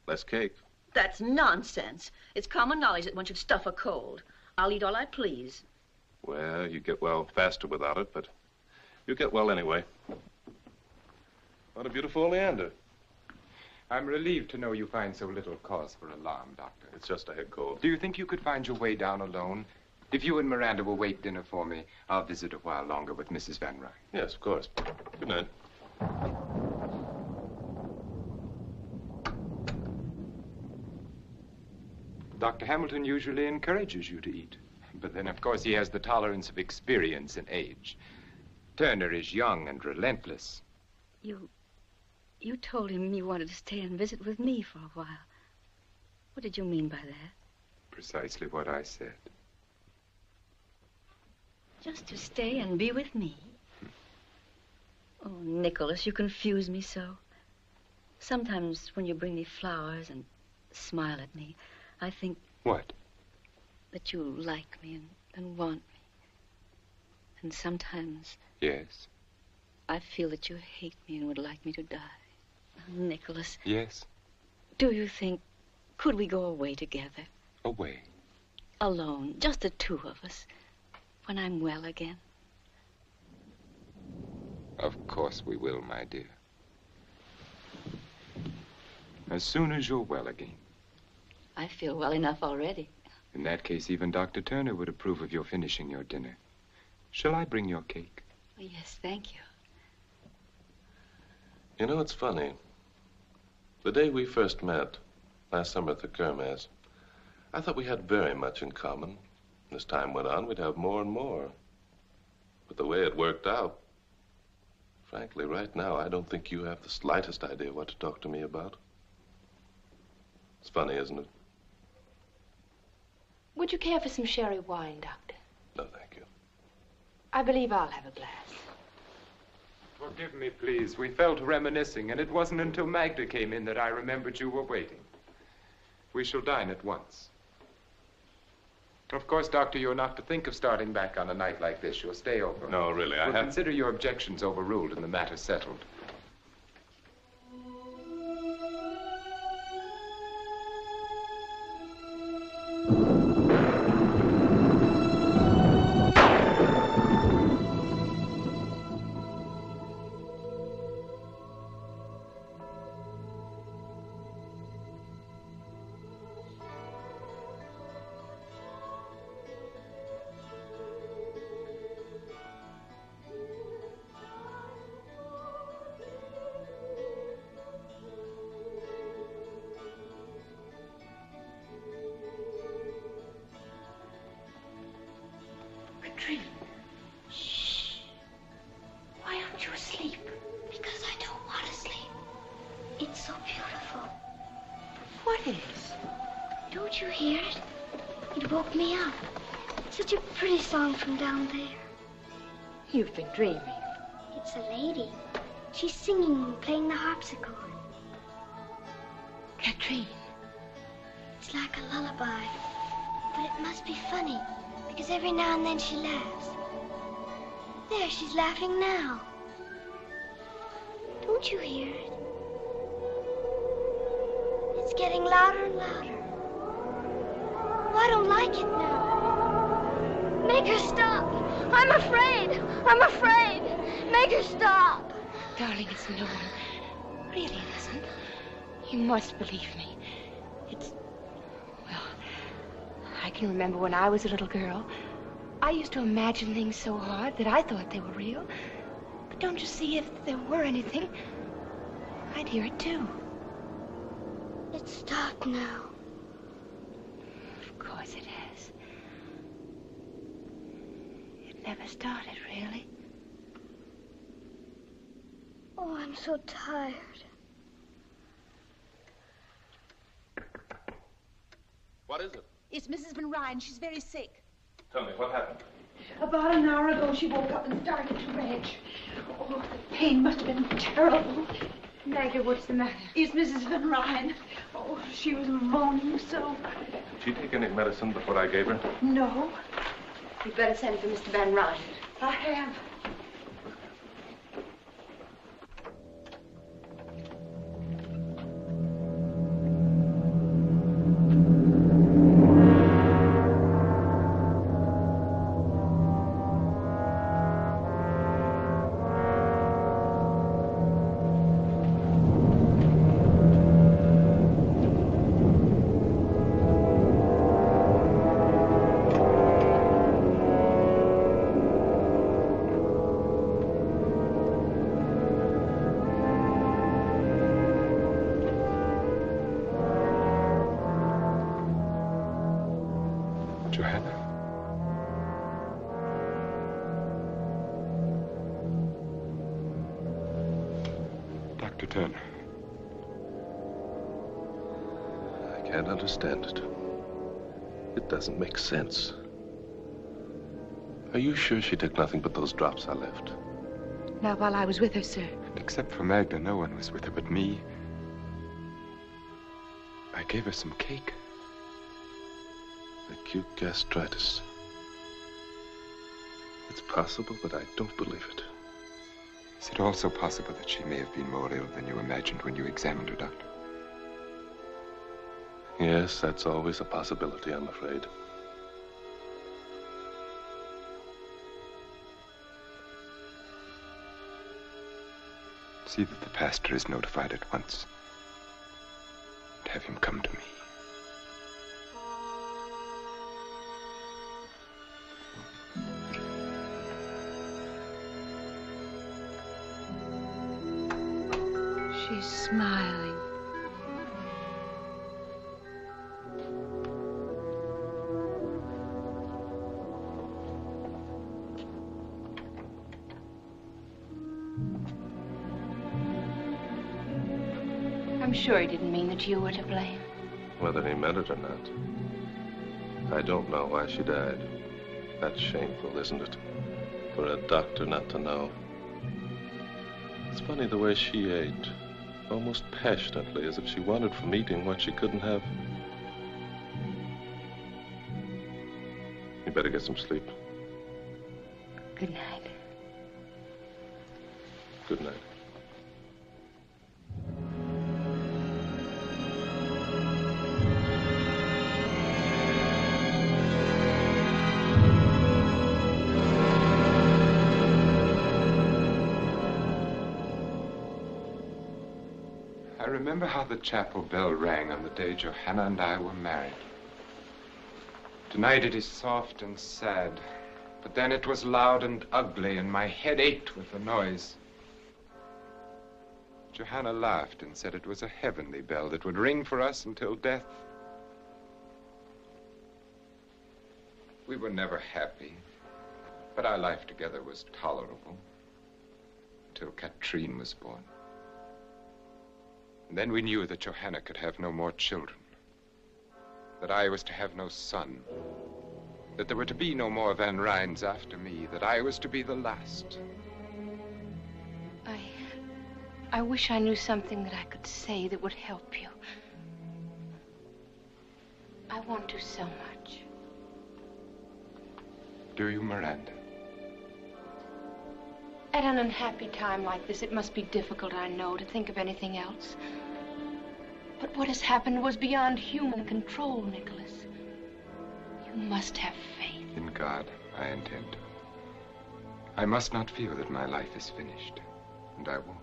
less cake. That's nonsense. It's common knowledge that one should stuff a cold. I'll eat all I please. Well, you get well faster without it, but you get well anyway. What a beautiful oleander. I'm relieved to know you find so little cause for alarm, Doctor. It's just a head cold. Do you think you could find your way down alone? If you and Miranda will wait dinner for me, I'll visit a while longer with Mrs. Van Ryn. Yes, of course. Good night. Dr. Hamilton usually encourages you to eat. But then, of course, he has the tolerance of experience and age. Turner is young and relentless. You told him you wanted to stay and visit with me for a while. What did you mean by that? Precisely what I said. Just to stay and be with me? Oh, Nicholas, you confuse me so. Sometimes when you bring me flowers and smile at me, I think... What? That you like me and want me. And sometimes... Yes? I feel that you hate me and would like me to die. Nicholas. Yes? Do you think... Could we go away together? Away? Alone, just the two of us. When I'm well again. Of course we will, my dear. As soon as you're well again. I feel well enough already. In that case, even Dr. Turner would approve of your finishing your dinner. Shall I bring your cake? Oh, yes, thank you. You know, it's funny. The day we first met, last summer at the Kermesse, I thought we had very much in common. As time went on, we'd have more and more. But the way it worked out, frankly, right now, I don't think you have the slightest idea what to talk to me about. It's funny, isn't it? Would you care for some sherry wine, Doctor? No, thank you. I believe I'll have a glass. Forgive me, please. We fell to reminiscing, and it wasn't until Magda came in that I remembered you were waiting. We shall dine at once. Of course, Doctor, you're not to think of starting back on a night like this. You'll stay over. No, really, I We'll have... consider your objections overruled and the matter settled. Shh. Why aren't you asleep? Because I don't want to sleep. It's so beautiful. What is? Don't you hear it? It woke me up. Such a pretty song from down there. You've been dreaming. It's a lady. She's singing and playing the harpsichord. Katrine. It's like a lullaby. But it must be funny, because every now and then she laughs. There, she's laughing now. Don't you hear it? It's getting louder and louder. Oh, I don't like it now. Make her stop. I'm afraid. I'm afraid. Make her stop. Darling, it's no one. Really, it isn't. You must believe me. It's... Well, I can remember when I was a little girl. I used to imagine things so hard that I thought they were real. But don't you see, if there were anything, I'd hear it too. It's stopped now. Of course it has. It never started, really. Oh, I'm so tired. What is it? It's Mrs. Van Ryn. She's very sick. Tell me, what happened? About an hour ago, she woke up and started to rage. Oh, the pain must have been terrible. Maggie, what's the matter? Is Mrs. Van Ryn? Oh, she was moaning so. Did she take any medicine before I gave her? No, You'd better send for Mr. Van Ryn. I have. Dr. Turner. I can't understand it. It doesn't make sense. Are you sure she took nothing but those drops I left? Not while I was with her, sir. Except for Magda, no one was with her but me. I gave her some cake. Acute gastritis. It's possible, but I don't believe it. Is it also possible that she may have been more ill than you imagined when you examined her, Doctor? Yes, that's always a possibility, I'm afraid. See that the pastor is notified at once. And have him come to me. She's smiling. I'm sure he didn't mean that you were to blame. Whether he meant it or not. I don't know why she died. That's shameful, isn't it? For a doctor not to know. It's funny the way she ate. Almost passionately, as if she wanted from eating what she couldn't have. You better get some sleep. Good night. Good night. I remember how the chapel bell rang on the day Johanna and I were married. Tonight it is soft and sad, but then it was loud and ugly, and my head ached with the noise. Johanna laughed and said it was a heavenly bell that would ring for us until death. We were never happy, but our life together was tolerable until Katrine was born. And then we knew that Johanna could have no more children, that I was to have no son, that there were to be no more Van Ryns after me, that I was to be the last. I wish I knew something that I could say that would help you. I want to so much. Do you, Miranda? At an unhappy time like this, it must be difficult, I know, to think of anything else. But what has happened was beyond human control, Nicholas. You must have faith. In God, I intend to. I must not feel that my life is finished, and I won't.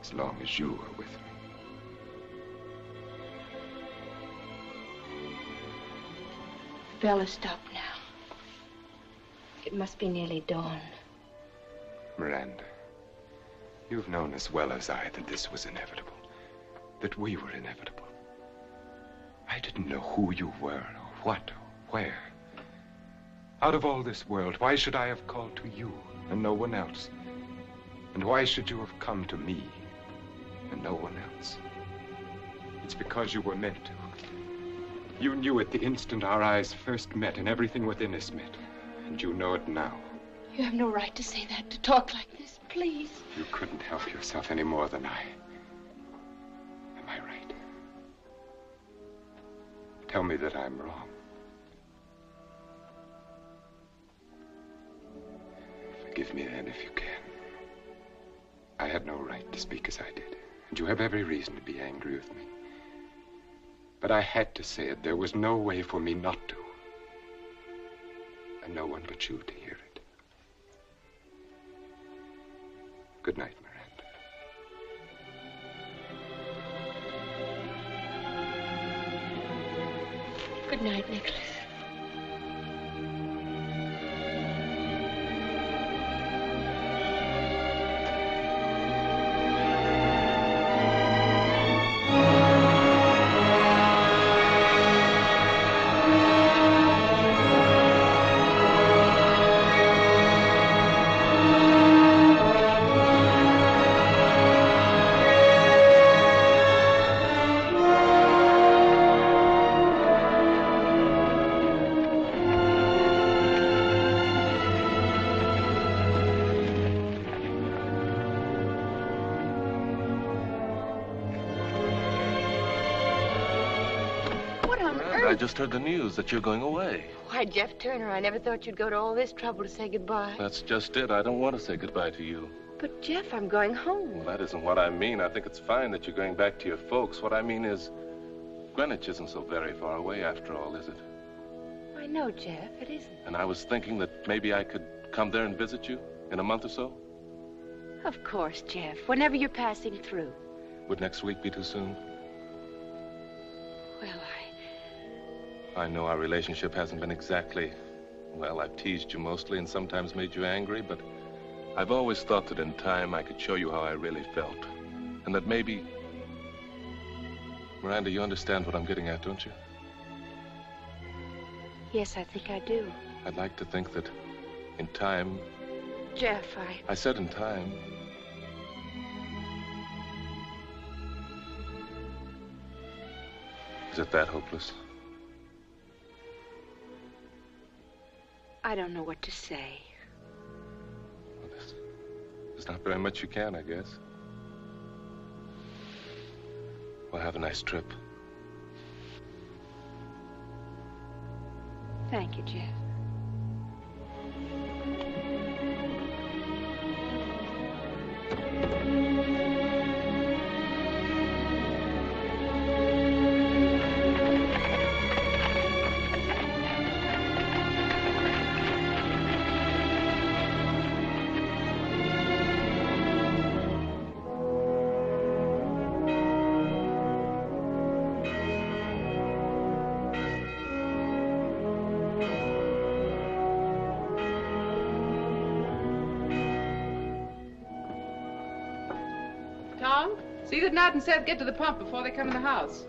As long as you are with me. The bell has stopped now. It must be nearly dawn. Miranda, you've known as well as I that this was inevitable. That we were inevitable. I didn't know who you were, or what, or where. Out of all this world, why should I have called to you and no one else? And why should you have come to me and no one else? It's because you were meant to. You knew it the instant our eyes first met and everything within us met. And you know it now. You have no right to say that, to talk like this, please. You couldn't help yourself any more than I. Am I right? Tell me that I'm wrong. Forgive me then if you can. I had no right to speak as I did, and you have every reason to be angry with me. But I had to say it. There was no way for me not to. And no one but you to hear it. Good night, Miranda. Good night, Nicholas. I just heard the news that you're going away. Why, Jeff Turner, I never thought you'd go to all this trouble to say goodbye. That's just it. I don't want to say goodbye to you. But, Jeff, I'm going home. Well, that isn't what I mean. I think it's fine that you're going back to your folks. What I mean is, Greenwich isn't so very far away after all, is it? I know, Jeff, it isn't. And I was thinking that maybe I could come there and visit you in a month or so. Of course, Jeff, whenever you're passing through. Would next week be too soon? Well, I know our relationship hasn't been exactly... Well, I've teased you mostly and sometimes made you angry, but I've always thought that in time I could show you how I really felt. And that maybe... Miranda, you understand what I'm getting at, don't you? Yes, I think I do. I'd like to think that in time... Jeff, I said in time. Is it that hopeless? I don't know what to say. Well, there's not very much you can, I guess. Well, have a nice trip. Thank you, Jeff. Tom, see that Nat and Seth get to the pump before they come in the house.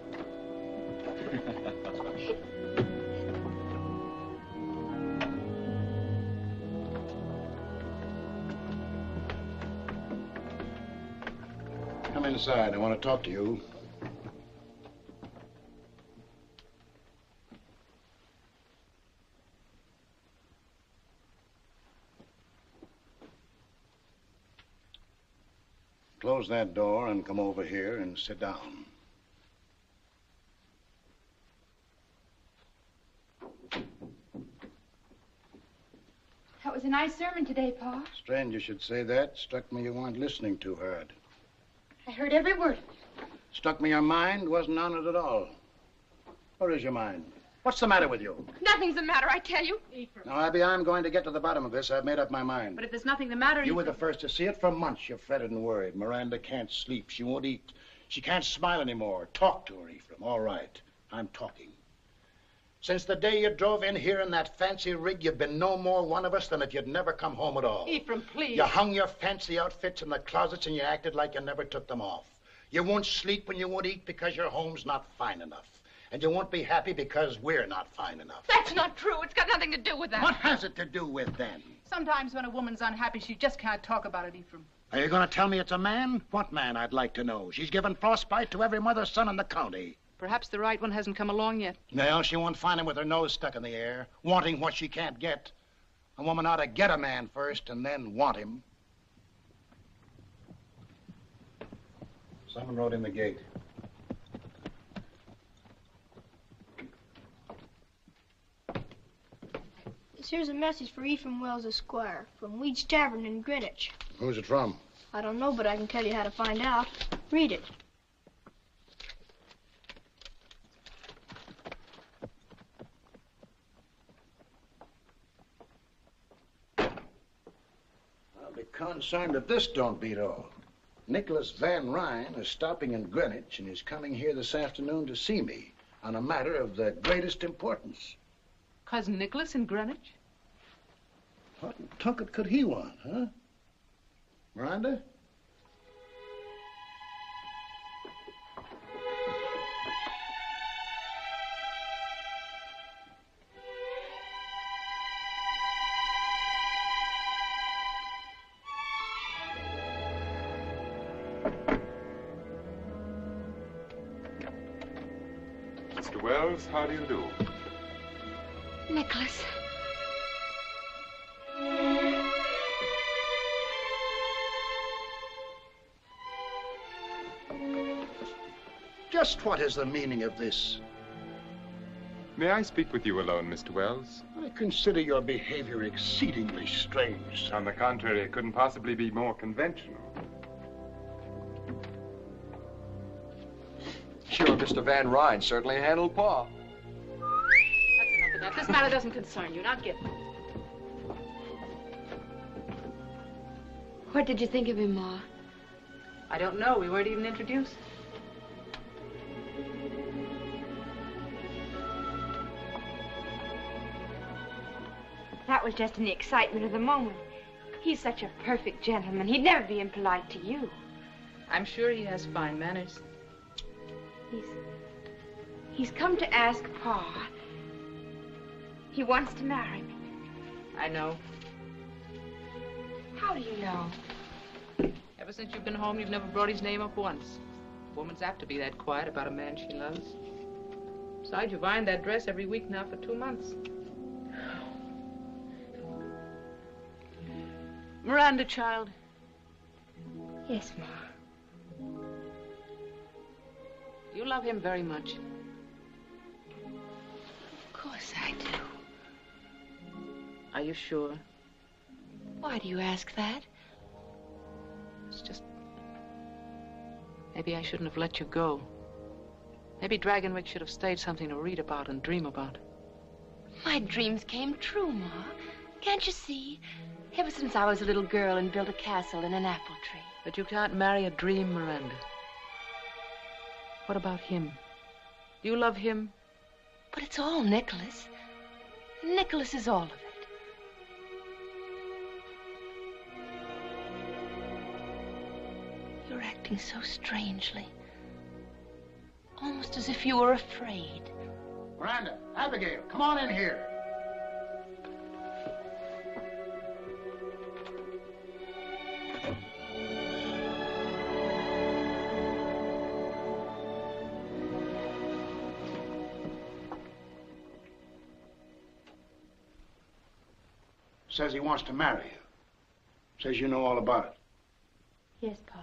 Come inside. I want to talk to you. Close that door and come over here and sit down. That was a nice sermon today, Pa. Strange you should say that. Struck me you weren't listening too hard. I heard every word of it. Struck me your mind wasn't on it at all. Where is your mind? What's the matter with you? Nothing's the matter, I tell you. Now, Abby, I'm going to get to the bottom of this. I've made up my mind. But if there's nothing the matter... You were the first to see it. For months you've fretted and worried. Miranda can't sleep. She won't eat. She can't smile anymore. Talk to her, Ephraim. All right. I'm talking. Since the day you drove in here in that fancy rig, you've been no more one of us than if you'd never come home at all. Ephraim, please. You hung your fancy outfits in the closets and you acted like you never took them off. You won't sleep and you won't eat because your home's not fine enough. And you won't be happy because we're not fine enough. That's not true. It's got nothing to do with that. What has it to do with then? Sometimes when a woman's unhappy, she just can't talk about it, Ephraim. Are you going to tell me it's a man? What man, I'd like to know? She's given frostbite to every mother's son in the county. Perhaps the right one hasn't come along yet. Well, she won't find him with her nose stuck in the air, wanting what she can't get. A woman ought to get a man first and then want him. Someone rode in the gate. Here's a message for Ephraim Wells, Esquire, from Weed's Tavern in Greenwich. Who's it from? I don't know, but I can tell you how to find out. Read it. I'll be concerned if this don't beat all. Nicholas Van Ryn is stopping in Greenwich and is coming here this afternoon to see me on a matter of the greatest importance. Cousin Nicholas in Greenwich? What in Tunket could he want, huh? Miranda? Mr. Wells, how do you do? Nicholas. Just what is the meaning of this? May I speak with you alone, Mr. Wells? I consider your behavior exceedingly strange. On the contrary, it couldn't possibly be more conventional. Sure, Mr. Van Ryn certainly handled Pa. That's enough of that. This matter doesn't concern you. Now get. What did you think of him, Ma? I don't know. We weren't even introduced. That was just in the excitement of the moment. He's such a perfect gentleman. He'd never be impolite to you. I'm sure he has fine manners. He's come to ask Pa. He wants to marry me. I know. How do you know? Ever since you've been home, you've never brought his name up once. A woman's apt to be that quiet about a man she loves. Besides, you've ironed that dress every week now for 2 months. Miranda, child. Yes, Ma. You love him very much. Of course I do. Are you sure? Why do you ask that? It's just... Maybe I shouldn't have let you go. Maybe Dragonwyck should have stayed something to read about and dream about. My dreams came true, Ma. Can't you see? Ever since I was a little girl and built a castle in an apple tree. But you can't marry a dream, Miranda. What about him? Do you love him? But it's all Nicholas. Nicholas is all of it. You're acting so strangely. Almost as if you were afraid. Miranda, Abigail, come on in here. Says he wants to marry you. Says you know all about it. Yes, Pa.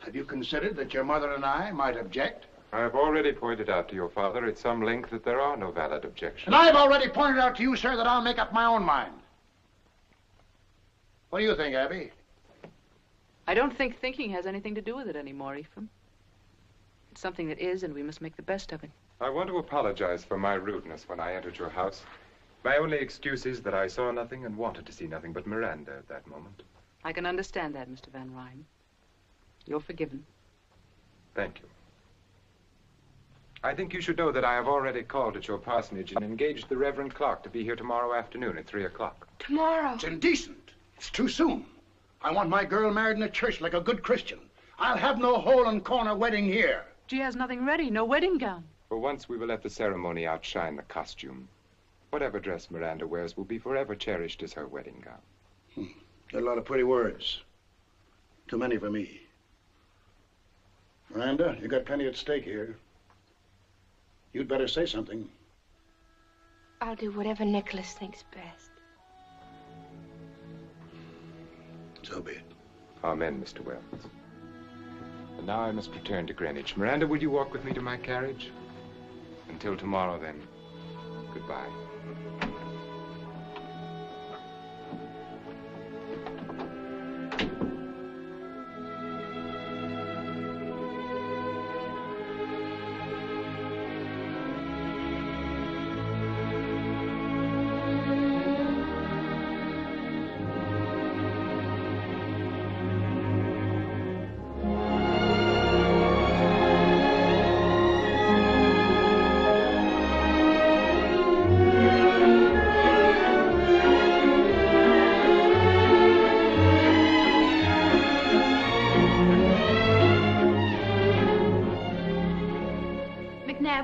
Have you considered that your mother and I might object? I have already pointed out to your father at some length that there are no valid objections. And I've already pointed out to you, sir, that I'll make up my own mind. What do you think, Abby? I don't think thinking has anything to do with it anymore, Ephraim. It's something that is, and we must make the best of it. I want to apologize for my rudeness when I entered your house. My only excuse is that I saw nothing and wanted to see nothing but Miranda at that moment. I can understand that, Mr. Van Ryn. You're forgiven. Thank you. I think you should know that I have already called at your parsonage and engaged the Reverend Clark to be here tomorrow afternoon at 3 o'clock. Tomorrow? It's indecent. It's too soon. I want my girl married in a church like a good Christian. I'll have no hole-and-corner wedding here. She has nothing ready, no wedding gown. For once, we will let the ceremony outshine the costume. Whatever dress Miranda wears will be forever cherished as her wedding gown. Got a lot of pretty words. Too many for me. Miranda, you got plenty at stake here. You'd better say something. I'll do whatever Nicholas thinks best. So be it. Amen, Mr. Wells. And now I must return to Greenwich. Miranda, will you walk with me to my carriage? Until tomorrow, then. Goodbye.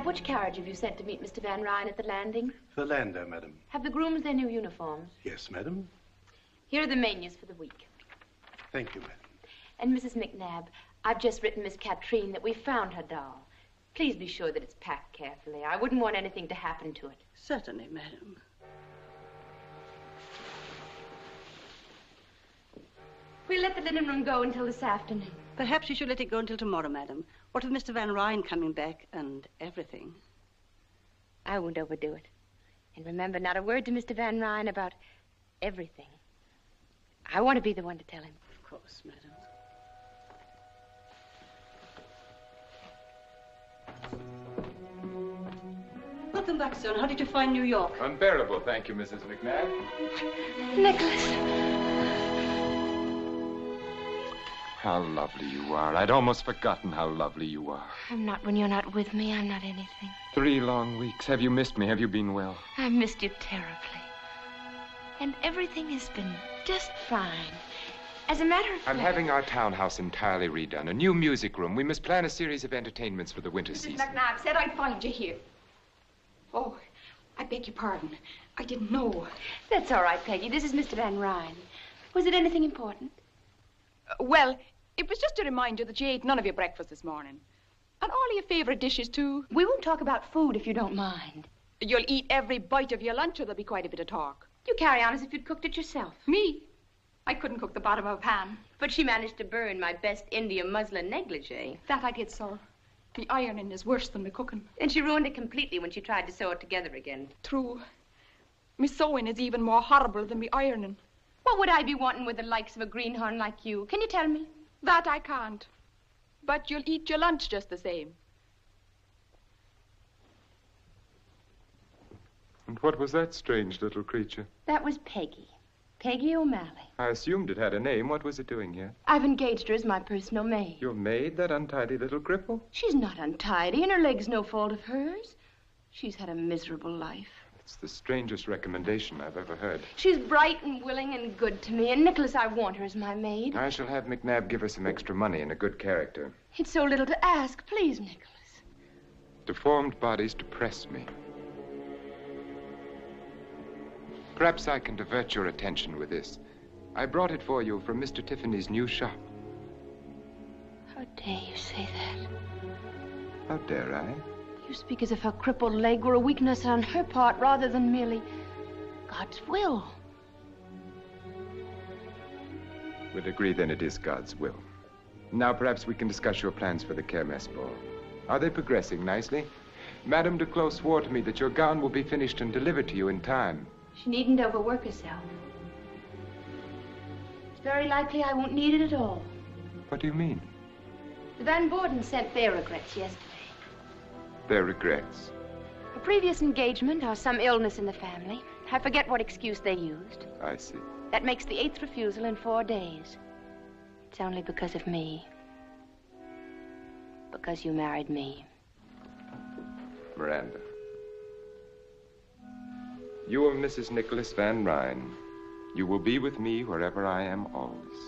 Which carriage have you sent to meet Mr. Van Ryn at the landing? The lander, madam. Have the grooms their new uniforms? Yes, madam. Here are the menus for the week. Thank you, madam. And Mrs. McNabb, I've just written Miss Katrine that we found her doll. Please be sure that it's packed carefully. I wouldn't want anything to happen to it. Certainly, madam. We'll let the linen room go until this afternoon. Perhaps you should let it go until tomorrow, madam. What with Mr. Van Ryn coming back and everything? I won't overdo it. And remember, not a word to Mr. Van Ryn about everything. I want to be the one to tell him. Of course, madam. Welcome back, son. How did you find New York? Unbearable, thank you, Mrs. McNabb. Nicholas. How lovely you are. I'd almost forgotten how lovely you are. I'm not when you're not with me. I'm not anything. 3 long weeks. Have you missed me? Have you been well? I missed you terribly. And everything has been just fine. As a matter of fact... I'm having our townhouse entirely redone. A new music room. We must plan a series of entertainments for the winter season. Mrs. McNabb said I'd find you here. Oh, I beg your pardon. I didn't know. That's all right, Peggy. This is Mr. Van Ryn. Was it anything important? Well, it was just to remind you that you ate none of your breakfast this morning. And all your favorite dishes, too. We won't talk about food if you don't mind. You'll eat every bite of your lunch or there'll be quite a bit of talk. You carry on as if you'd cooked it yourself. Me? I couldn't cook the bottom of a pan. But she managed to burn my best India muslin negligee. That I did, sir. The ironing is worse than the cooking. And she ruined it completely when she tried to sew it together again. True. Me sewing is even more horrible than me ironing. What would I be wanting with the likes of a greenhorn like you? Can you tell me? That I can't. But you'll eat your lunch just the same. And what was that strange little creature? That was Peggy. Peggy O'Malley. I assumed it had a name. What was it doing here? I've engaged her as my personal maid. Your maid, that untidy little cripple? She's not untidy, and her leg's no fault of hers. She's had a miserable life. It's the strangest recommendation I've ever heard. She's bright and willing and good to me, and Nicholas, I want her as my maid. I shall have McNabb give her some extra money and a good character. It's so little to ask. Please, Nicholas. Deformed bodies depress me. Perhaps I can divert your attention with this. I brought it for you from Mr. Tiffany's new shop. How dare you say that? How dare I? You speak as if her crippled leg were a weakness on her part rather than merely God's will. We'll agree then it is God's will. Now perhaps we can discuss your plans for the Kermesse ball. Are they progressing nicely? Madame Duclos swore to me that your gown will be finished and delivered to you in time. She needn't overwork herself. It's very likely I won't need it at all. What do you mean? The Van Borden sent their regrets yesterday. Their regrets? A previous engagement or some illness in the family. I forget what excuse they used. I see. That makes the 8th refusal in 4 days. It's only because of me. Because you married me. Miranda. You are Mrs. Nicholas Van Ryn. You will be with me wherever I am always.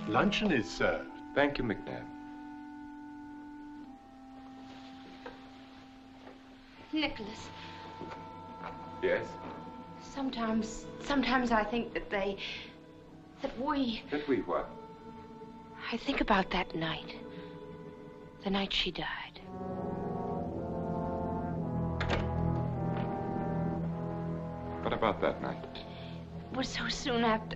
Luncheon is served. Thank you, McNabb. Nicholas. Yes? Sometimes I think that we... That we what? I think about that night. The night she died. What about that night? It was so soon after.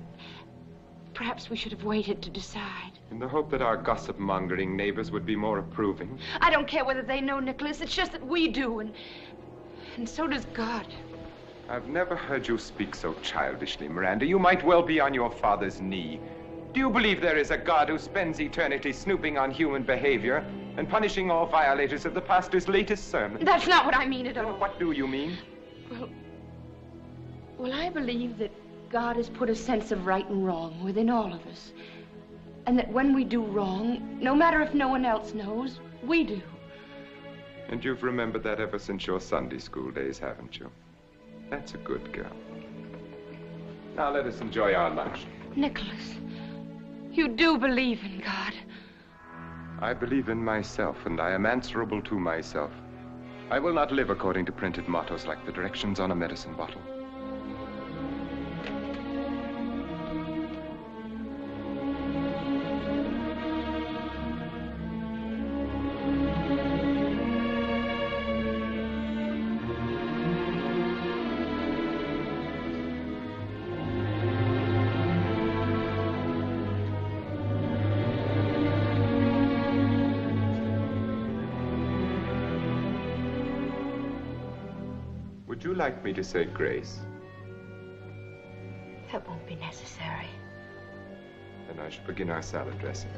Perhaps we should have waited to decide. In the hope that our gossip-mongering neighbors would be more approving. I don't care whether they know, Nicholas. It's just that we do, and so does God. I've never heard you speak so childishly, Miranda. You might well be on your father's knee. Do you believe there is a God who spends eternity snooping on human behavior and punishing all violators of the pastor's latest sermon? That's not what I mean at all. What do you mean? Well, I believe that God has put a sense of right and wrong within all of us. And that when we do wrong, no matter if no one else knows, we do. And you've remembered that ever since your Sunday school days, haven't you? That's a good girl. Now let us enjoy our lunch. Nicholas, you do believe in God. I believe in myself, and I am answerable to myself. I will not live according to printed mottos like the directions on a medicine bottle. Would you like me to say grace? That won't be necessary. Then I shall begin our salad dressing.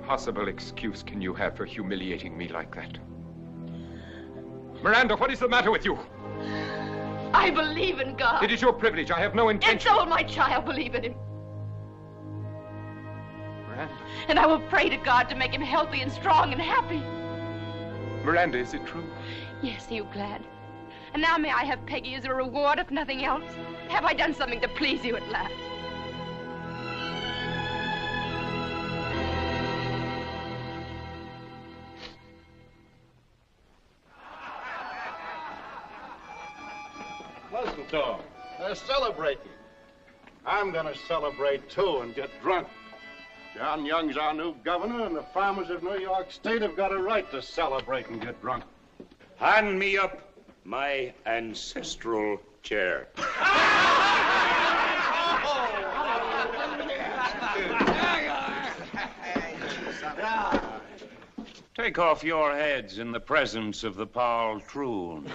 Possible excuse can you have for humiliating me like that? Miranda, what is the matter with you? I believe in God. It is your privilege. I have no intention. And so will my child believe in him. Miranda. And I will pray to God to make him healthy and strong and happy. Miranda, is it true? Yes, are you glad? And now may I have Peggy as a reward, if nothing else? Have I done something to please you at last? Dog. They're celebrating. I'm gonna celebrate too and get drunk. John Young's our new governor, and the farmers of New York State have got a right to celebrate and get drunk. Hand me up my ancestral chair. Take off your heads in the presence of the poltroon.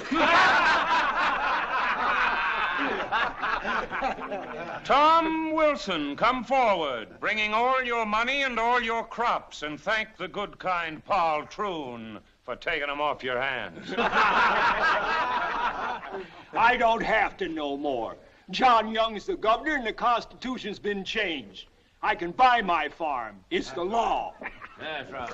Tom Wilson, come forward, bringing all your money and all your crops, and thank the good, kind poltroon for taking them off your hands. I don't have to know more. John Young's the governor, and the Constitution's been changed. I can buy my farm. It's the law. That's right.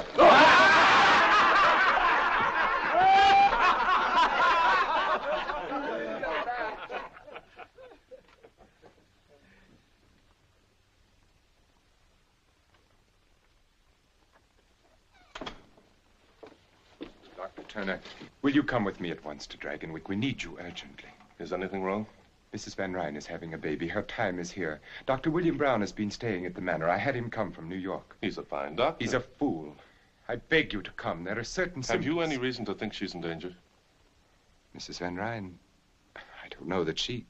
Dr. Turner, will you come with me at once to Dragonwyck? We need you urgently. Is anything wrong? Mrs. Van Ryn is having a baby. Her time is here. Dr. William Brown has been staying at the manor. I had him come from New York. He's a fine doctor. He's a fool. I beg you to come. There are certain symptoms. Have you any reason to think she's in danger? Mrs. Van Ryn, I don't know that she...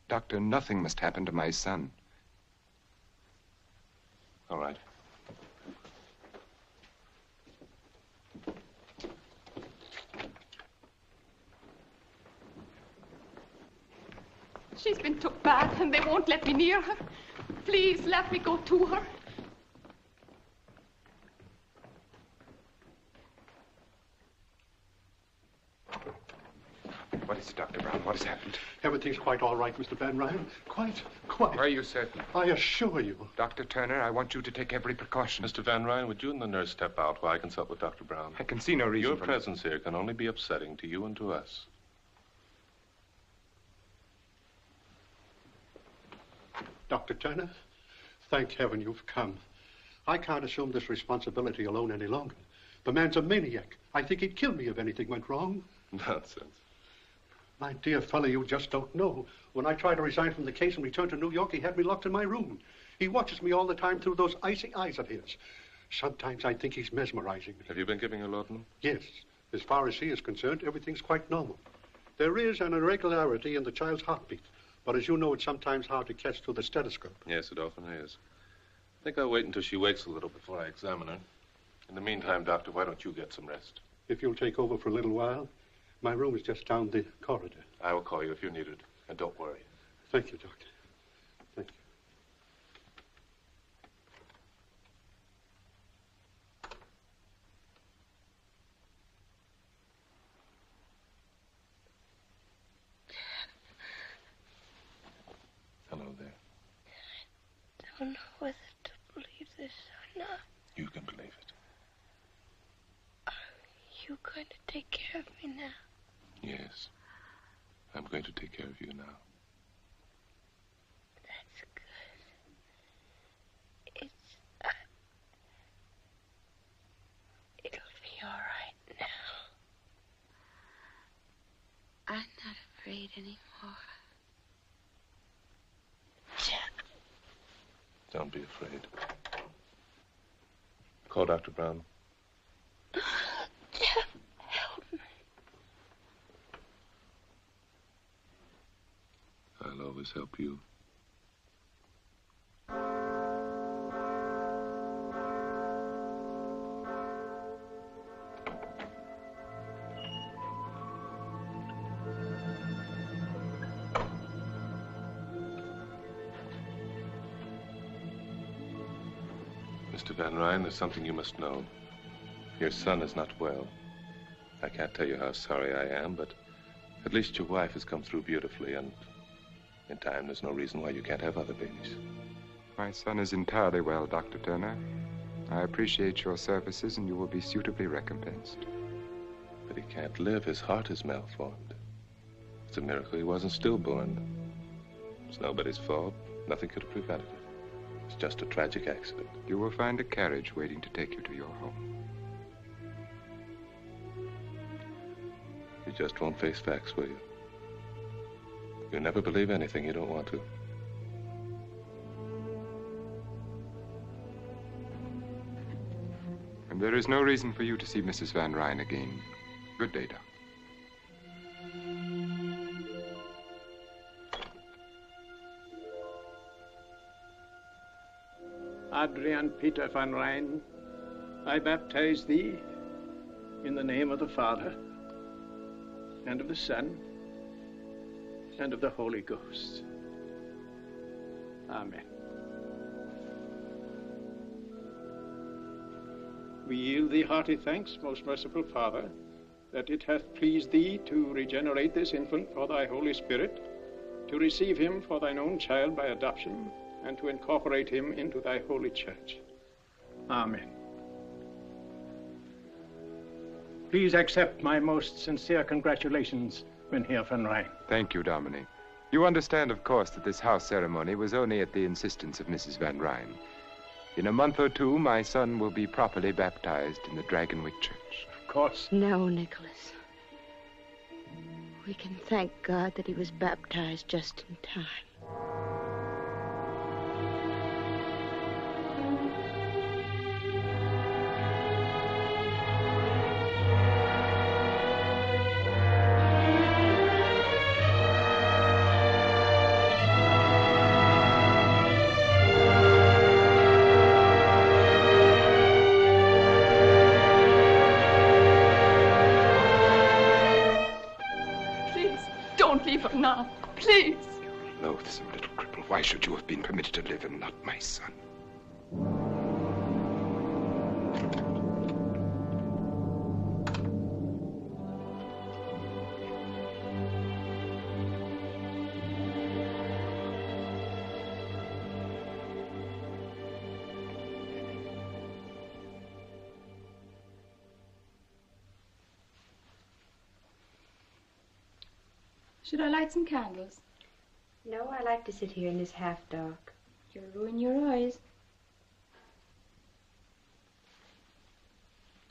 Doctor, nothing must happen to my son. All right. She's been took bad, and they won't let me near her. Please, let me go to her. What is it, Dr. Brown? What has happened? Everything's quite all right, Mr. Van Ryn. Quite. Are you certain? I assure you. Dr. Turner, I want you to take every precaution. Mr. Van Ryn, would you and the nurse step out while I consult with Dr. Brown? I can see no reason Your presence here can only be upsetting to you and to us. Dr. Turner, thank heaven you've come. I can't assume this responsibility alone any longer. The man's a maniac. I think he'd kill me if anything went wrong. Nonsense. My dear fellow, you just don't know. When I tried to resign from the case and return to New York, he had me locked in my room. He watches me all the time through those icy eyes of his. Sometimes I think he's mesmerizing me. Have you been giving her laudanum? Yes. As far as he is concerned, everything's quite normal. There is an irregularity in the child's heartbeat. But as you know, it's sometimes hard to catch through the stethoscope. Yes, it often is. I think I'll wait until she wakes a little before I examine her. In the meantime, Doctor, why don't you get some rest? If you'll take over for a little while, my room is just down the corridor. I will call you if you need it. And don't worry. Thank you, Doctor. Thank you. Hello there. I don't know whether to believe this or not. You can believe it. Are you going to take care of me now? Yes. I'm going to take care of you now. That's good. It'll be all right now. I'm not afraid anymore. Don't be afraid. Call Dr. Brown. Jeff, help me. I'll always help you. Mr. Van Ryn, there's something you must know. Your son is not well. I can't tell you how sorry I am, but at least your wife has come through beautifully, and in time there's no reason why you can't have other babies. My son is entirely well, Dr. Turner. I appreciate your services, and you will be suitably recompensed. But he can't live. His heart is malformed. It's a miracle he wasn't stillborn. It's nobody's fault. Nothing could have prevented it. It's just a tragic accident. You will find a carriage waiting to take you to your home. You just won't face facts, will you? You never believe anything you don't want to. And there is no reason for you to see Mrs. Van Ryn again. Good day, Doc. Adrian Peter Van Ryn, I baptize thee in the name of the Father, and of the Son, and of the Holy Ghost. Amen. We yield thee hearty thanks, most merciful Father, that it hath pleased thee to regenerate this infant for thy Holy Spirit, to receive him for thine own child by adoption, and to incorporate him into thy holy church. Amen. Please accept my most sincere congratulations, Mynheer Van Ryn. Thank you, Dominic. You understand, of course, that this house ceremony was only at the insistence of Mrs. Van Ryn. In a month or two, my son will be properly baptized in the Dragonwyck Church. Of course. No, Nicholas. We can thank God that he was baptized just in time. Now, please. You're a loathsome little cripple. Why should you have been permitted to live and not my son? Should I light some candles? No, I like to sit here in this half dark. You'll ruin your eyes.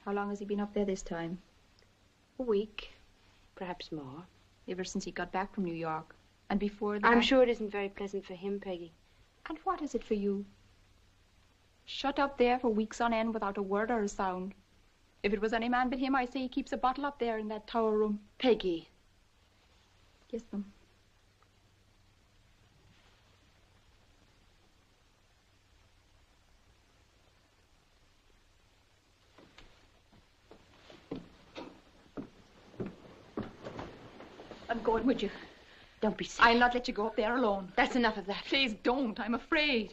How long has he been up there this time? A week, perhaps more. Ever since he got back from New York. And before that... I'm sure it isn't very pleasant for him, Peggy. And what is it for you? Shut up there for weeks on end without a word or a sound. If it was any man but him, I say he keeps a bottle up there in that tower room. Peggy. Kiss them. I'm going with you. Don't be silly. I'll not let you go up there alone. That's enough of that. Please don't. I'm afraid.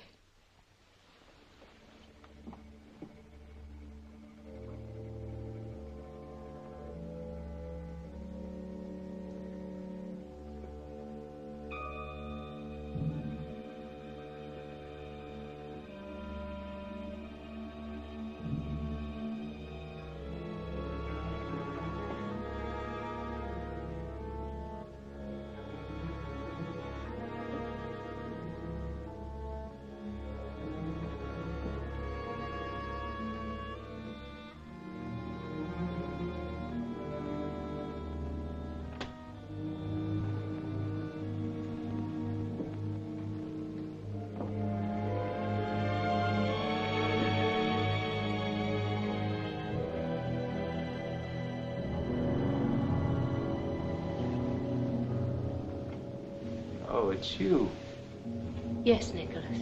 Oh, it's you. Yes, Nicholas.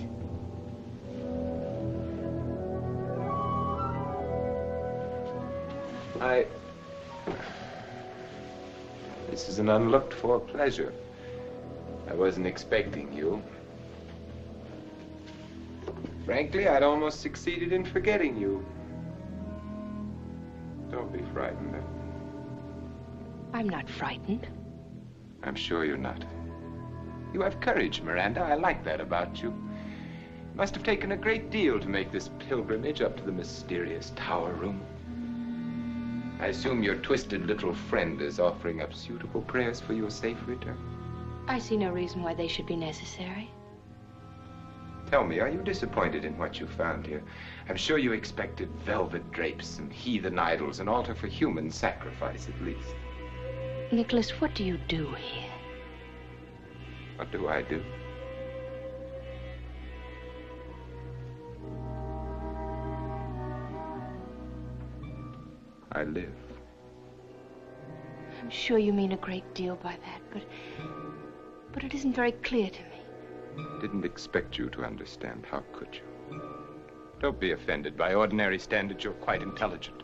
This is an unlooked-for pleasure. I wasn't expecting you. Frankly, I'd almost succeeded in forgetting you. Don't be frightened. I'm not frightened. I'm sure you're not. You have courage, Miranda. I like that about you. It must have taken a great deal to make this pilgrimage up to the mysterious tower room. I assume your twisted little friend is offering up suitable prayers for your safe return. I see no reason why they should be necessary. Tell me, are you disappointed in what you found here? I'm sure you expected velvet drapes and heathen idols, an altar for human sacrifice, at least. Nicholas, what do you do here? What do I do? I live. I'm sure you mean a great deal by that, but it isn't very clear to me. Didn't expect you to understand. How could you? Don't be offended. By ordinary standards, you're quite intelligent.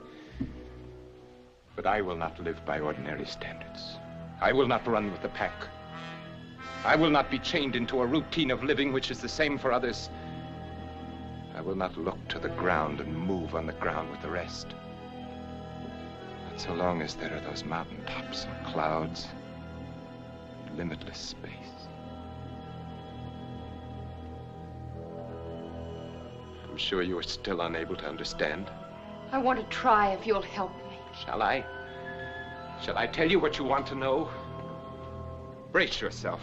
But I will not live by ordinary standards. I will not run with the pack. I will not be chained into a routine of living which is the same for others. I will not look to the ground and move on the ground with the rest. Not so long as there are those mountaintops and clouds, limitless space. I'm sure you are still unable to understand. I want to try if you'll help me. Shall I? Shall I tell you what you want to know? Brace yourself.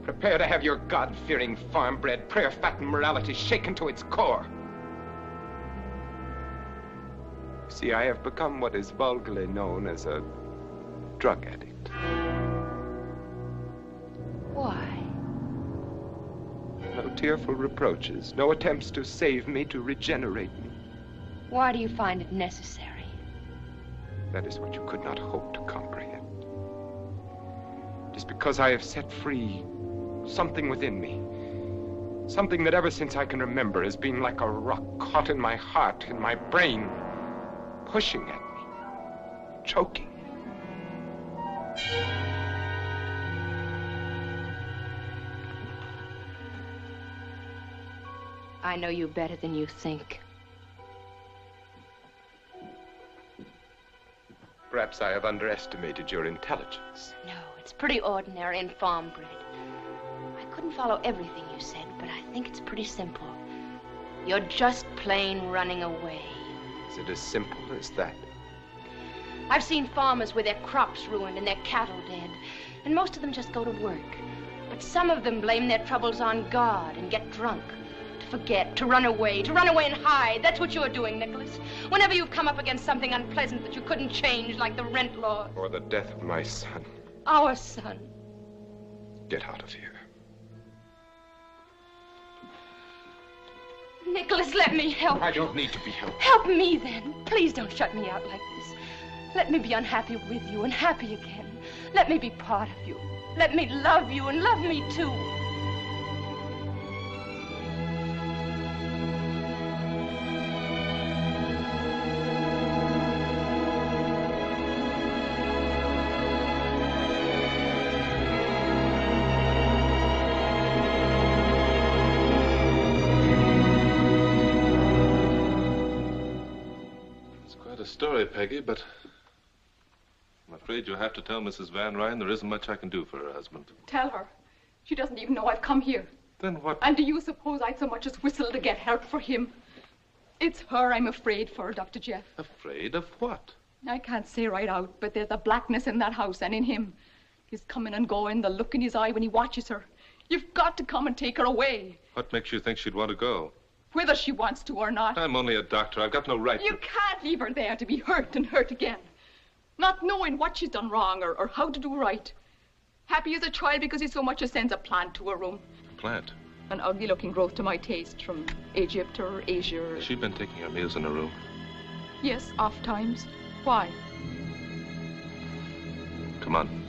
Prepare to have your God-fearing, farm-bred, prayer-fattened morality shaken to its core. See, I have become what is vulgarly known as a drug addict. Why? No tearful reproaches, no attempts to save me, to regenerate me. Why do you find it necessary? That is what you could not hope to comprehend. It is because I have set free something within me. Something that ever since I can remember has been like a rock caught in my heart, in my brain, pushing at me, choking. I know you better than you think. Perhaps I have underestimated your intelligence. No, it's pretty ordinary and farm-bred. I couldn't follow everything you said, but I think it's pretty simple. You're just plain running away. Is it as simple as that? I've seen farmers with their crops ruined and their cattle dead, and most of them just go to work. But some of them blame their troubles on God and get drunk forget, to run away and hide. That's what you're doing, Nicholas. Whenever you've come up against something unpleasant that you couldn't change, like the rent law. Or the death of my son. Our son. Get out of here. Nicholas, let me help you. I don't need to be helped. Help me, then. Please don't shut me out like this. Let me be unhappy with you and happy again. Let me be part of you. Let me love you and love me, too. Story, Peggy, but I'm afraid you'll have to tell Mrs. Van Ryn there isn't much I can do for her husband. Tell her. She doesn't even know I've come here. Then what? And do you suppose I'd so much as whistle to get help for him? It's her I'm afraid for, Dr. Jeff. Afraid of what? I can't say right out, but there's a blackness in that house and in him. His coming and going, the look in his eye when he watches her. You've got to come and take her away. What makes you think she'd want to go? Whether she wants to or not. I'm only a doctor. I've got no right You can't leave her there to be hurt and hurt again. Not knowing what she's done wrong or how to do right. Happy as a child because he so much as sends a plant to her room. Plant? An ugly-looking growth to my taste from Egypt or Asia. Has she been taking her meals in her room? Yes, oft times. Why? Come on.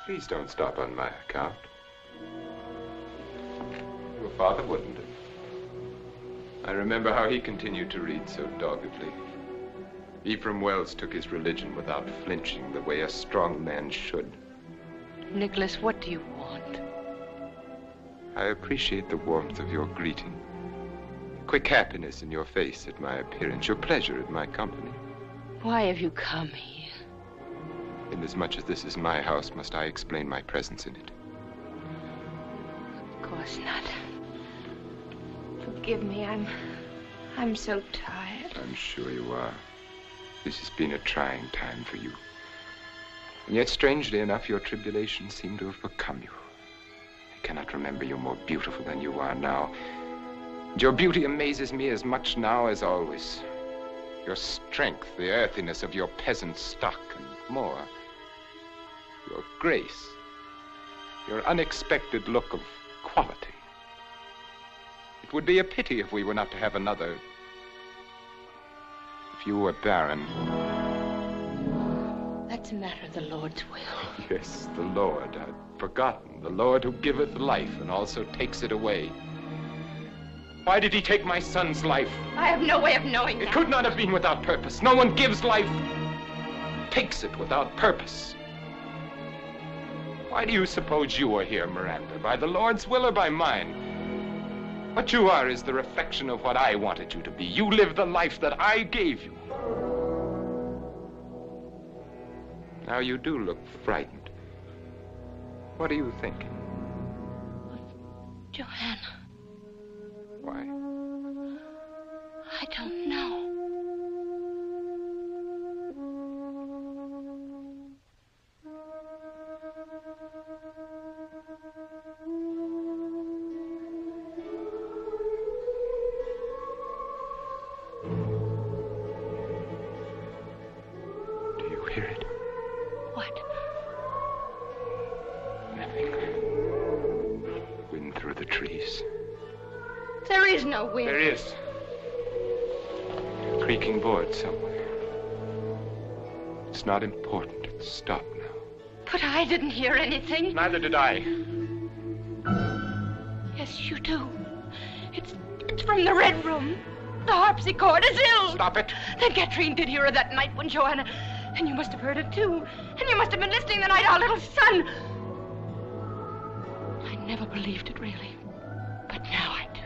Please don't stop on my account. Your father wouldn't have. I remember how he continued to read so doggedly. Ephraim Wells took his religion without flinching, the way a strong man should. Nicholas, what do you want? I appreciate the warmth of your greeting. Quick happiness in your face at my appearance, your pleasure at my company. Why have you come here? Inasmuch as this is my house, must I explain my presence in it? Of course not. Forgive me, I'm so tired. I'm sure you are. This has been a trying time for you. And yet, strangely enough, your tribulations seem to have become you. I cannot remember you more beautiful than you are now. And your beauty amazes me as much now as always. Your strength, the earthiness of your peasant stock, and more. Your grace, your unexpected look of quality. It would be a pity if we were not to have another. If you were barren. That's a matter of the Lord's will. Yes, the Lord. I'd forgotten. The Lord who giveth life and also takes it away. Why did he take my son's life? I have no way of knowing that. It could not have been without purpose. No one gives life, takes it without purpose. Why do you suppose you are here, Miranda? By the Lord's will or by mine? What you are is the reflection of what I wanted you to be. You live the life that I gave you. Now you do look frightened. What are you thinking? Johanna. Why? I don't know. There is no wind. There is. A creaking board somewhere. It's not important. It's stopped now. But I didn't hear anything. Neither did I. Yes, you do. It's from the Red Room. The harpsichord is ill. Stop it. Then Katrine did hear her that night when Joanna... And you must have heard it, too. And you must have been listening the night our little son... I never believed it, really. But now I do.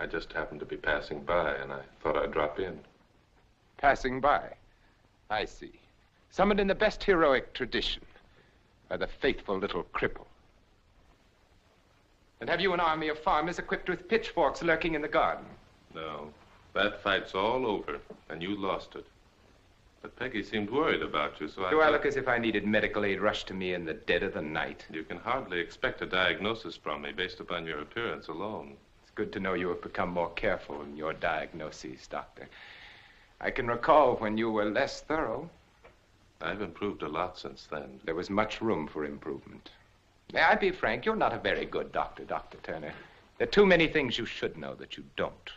I just happened to be passing by, and I thought I'd drop in. Passing by. I see. Summoned in the best heroic tradition by the faithful little cripple. And have you an army of farmers equipped with pitchforks lurking in the garden? No, that fight's all over, and you lost it. But Peggy seemed worried about you, so Do I look as if I needed medical aid rushed to me in the dead of the night? You can hardly expect a diagnosis from me based upon your appearance alone. It's good to know you have become more careful in your diagnoses, Doctor. I can recall when you were less thorough. I've improved a lot since then. There was much room for improvement. May I be frank? You're not a very good doctor, Dr. Turner. There are too many things you should know that you don't.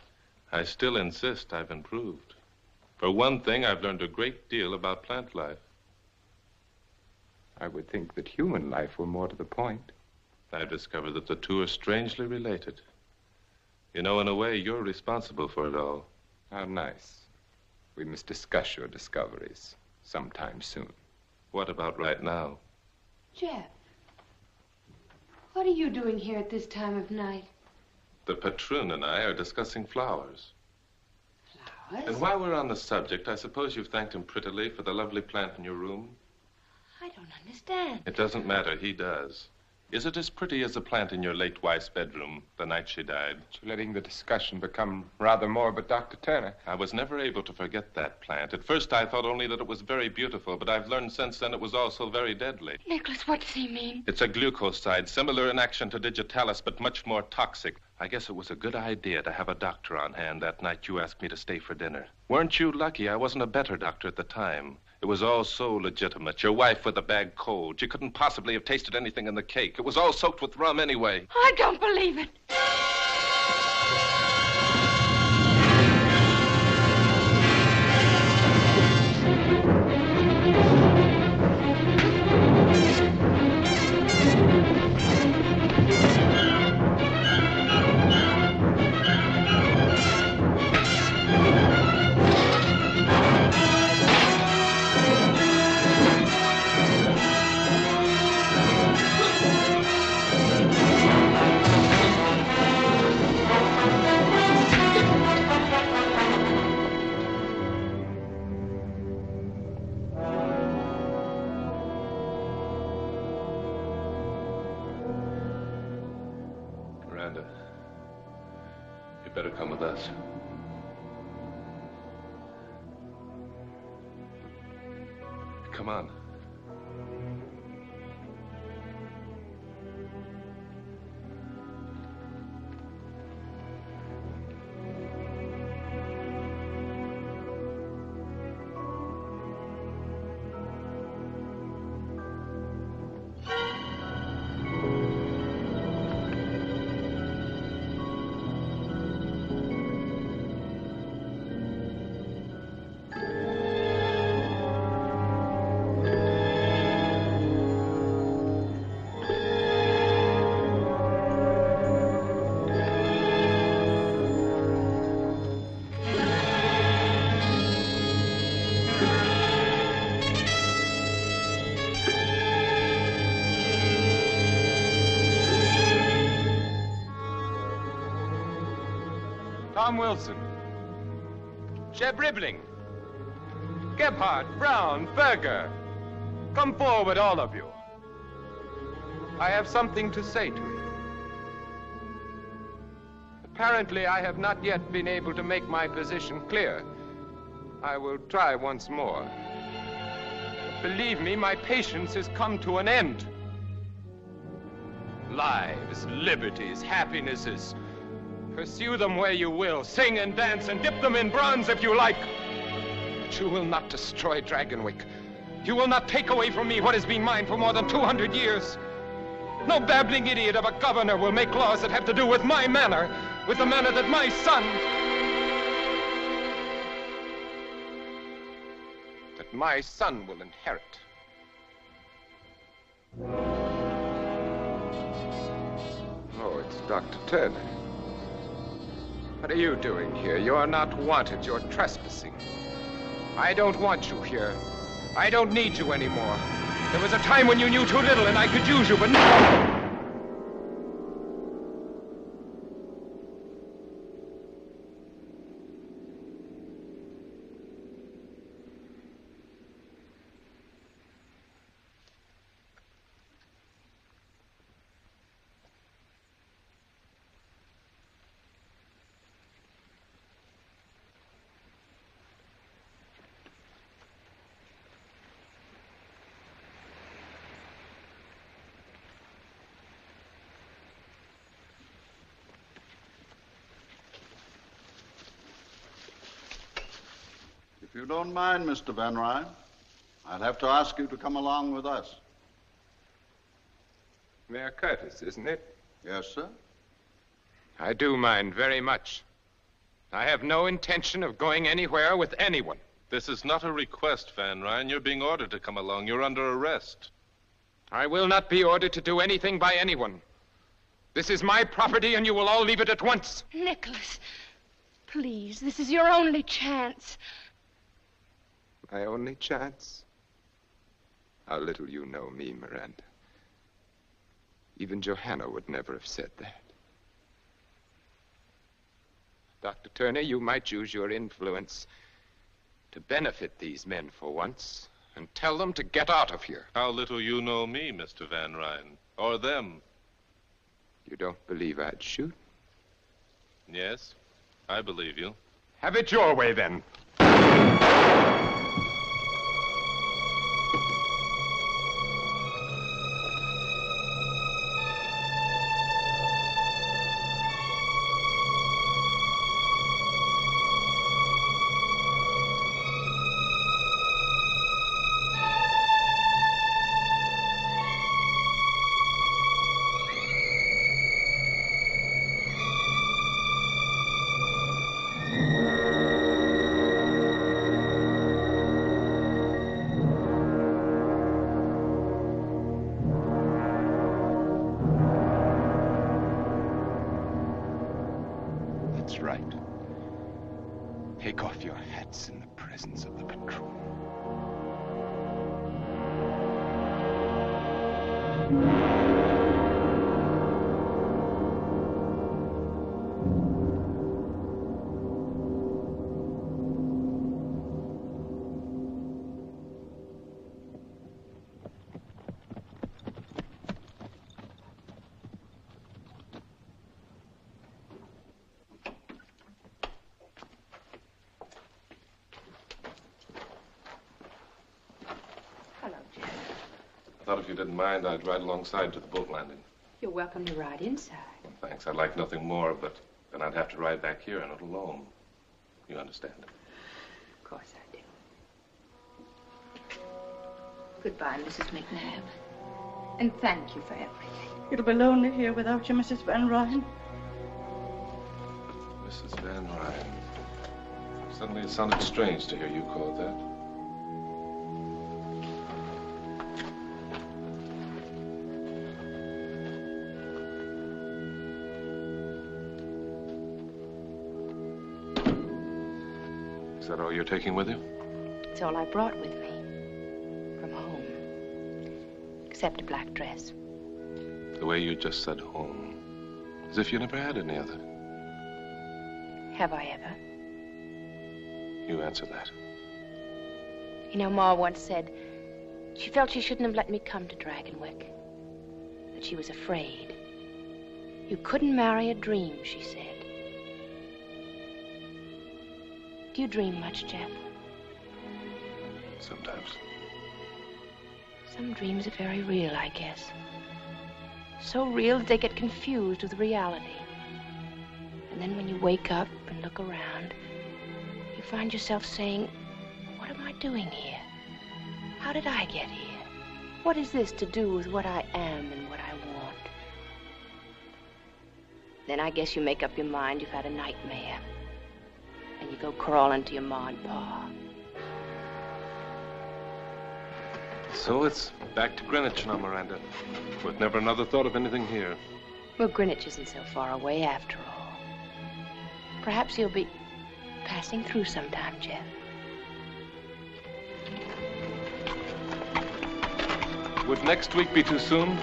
I still insist I've improved. For one thing, I've learned a great deal about plant life. I would think that human life were more to the point. I've discovered that the two are strangely related. You know, in a way, you're responsible for it all. How nice. We must discuss your discoveries sometime soon. What about right now? Jeff, what are you doing here at this time of night? The patroon and I are discussing flowers. Flowers? And while we're on the subject, I suppose you've thanked him prettily for the lovely plant in your room? I don't understand. It doesn't matter. He does. Is it as pretty as the plant in your late wife's bedroom the night she died? You're letting the discussion become rather morbid, Dr. Turner. I was never able to forget that plant. At first, I thought only that it was very beautiful, but I've learned since then it was also very deadly. Nicholas, what does he mean? It's a glucoside, similar in action to digitalis, but much more toxic. I guess it was a good idea to have a doctor on hand that night you asked me to stay for dinner. Weren't you lucky I wasn't a better doctor at the time? It was all so legitimate. Your wife with a bad cold. You couldn't possibly have tasted anything in the cake. It was all soaked with rum anyway. I don't believe it. Miranda, you better come with us. Come on. Tom Wilson, Jeb Ribbling, Gebhardt, Brown, Berger. Come forward, all of you. I have something to say to you. Apparently, I have not yet been able to make my position clear. I will try once more. Believe me, my patience has come to an end. Lives, liberties, happinesses. Pursue them where you will. Sing and dance and dip them in bronze if you like. But you will not destroy Dragonwyck. You will not take away from me what has been mine for more than 200 years. No babbling idiot of a governor will make laws that have to do with my manor, with the manor that my son... that my son will inherit. Oh, it's Dr. Tierney. What are you doing here? You're not wanted. You're trespassing. I don't want you here. I don't need you anymore. There was a time when you knew too little and I could use you, but now... If you don't mind, Mr. Van Ryn, I'd have to ask you to come along with us. Mayor Curtis, isn't it? Yes, sir. I do mind very much. I have no intention of going anywhere with anyone. This is not a request, Van Ryn. You're being ordered to come along. You're under arrest. I will not be ordered to do anything by anyone. This is my property, and you will all leave it at once. Nicholas, please, this is your only chance. My only chance? How little you know me, Miranda. Even Johanna would never have said that. Dr. Turner, you might use your influence to benefit these men for once and tell them to get out of here. How little you know me, Mr. Van Ryn, or them. You don't believe I'd shoot? Yes, I believe you. Have it your way, then. Take off your hats in the presence of the patrol. I thought if you didn't mind, I'd ride alongside to the boat landing. You're welcome to ride inside. Well, thanks. I'd like nothing more, but then I'd have to ride back here and not alone. You understand? Of course I do. Goodbye, Mrs. McNabb. And thank you for everything. It'll be lonely here without you, Mrs. Van Ryn. Mrs. Van Ryn. Suddenly it sounded strange to hear you called that. Is that all you're taking with you? It's all I brought with me. From home. Except a black dress. The way you just said home. As if you never had any other. Have I ever? You answer that. You know, Ma once said she felt she shouldn't have let me come to Dragonwyck. That she was afraid. You couldn't marry a dream, she said. Do you dream much, Jeff? Sometimes. Some dreams are very real, I guess. So real that they get confused with reality. And then when you wake up and look around, you find yourself saying, what am I doing here? How did I get here? What is this to do with what I am and what I want? Then I guess you make up your mind you've had a nightmare. And you go crawling to your Ma and Pa. So it's back to Greenwich now, Miranda. With never another thought of anything here. Well, Greenwich isn't so far away after all. Perhaps you'll be passing through sometime, Jeff. Would next week be too soon?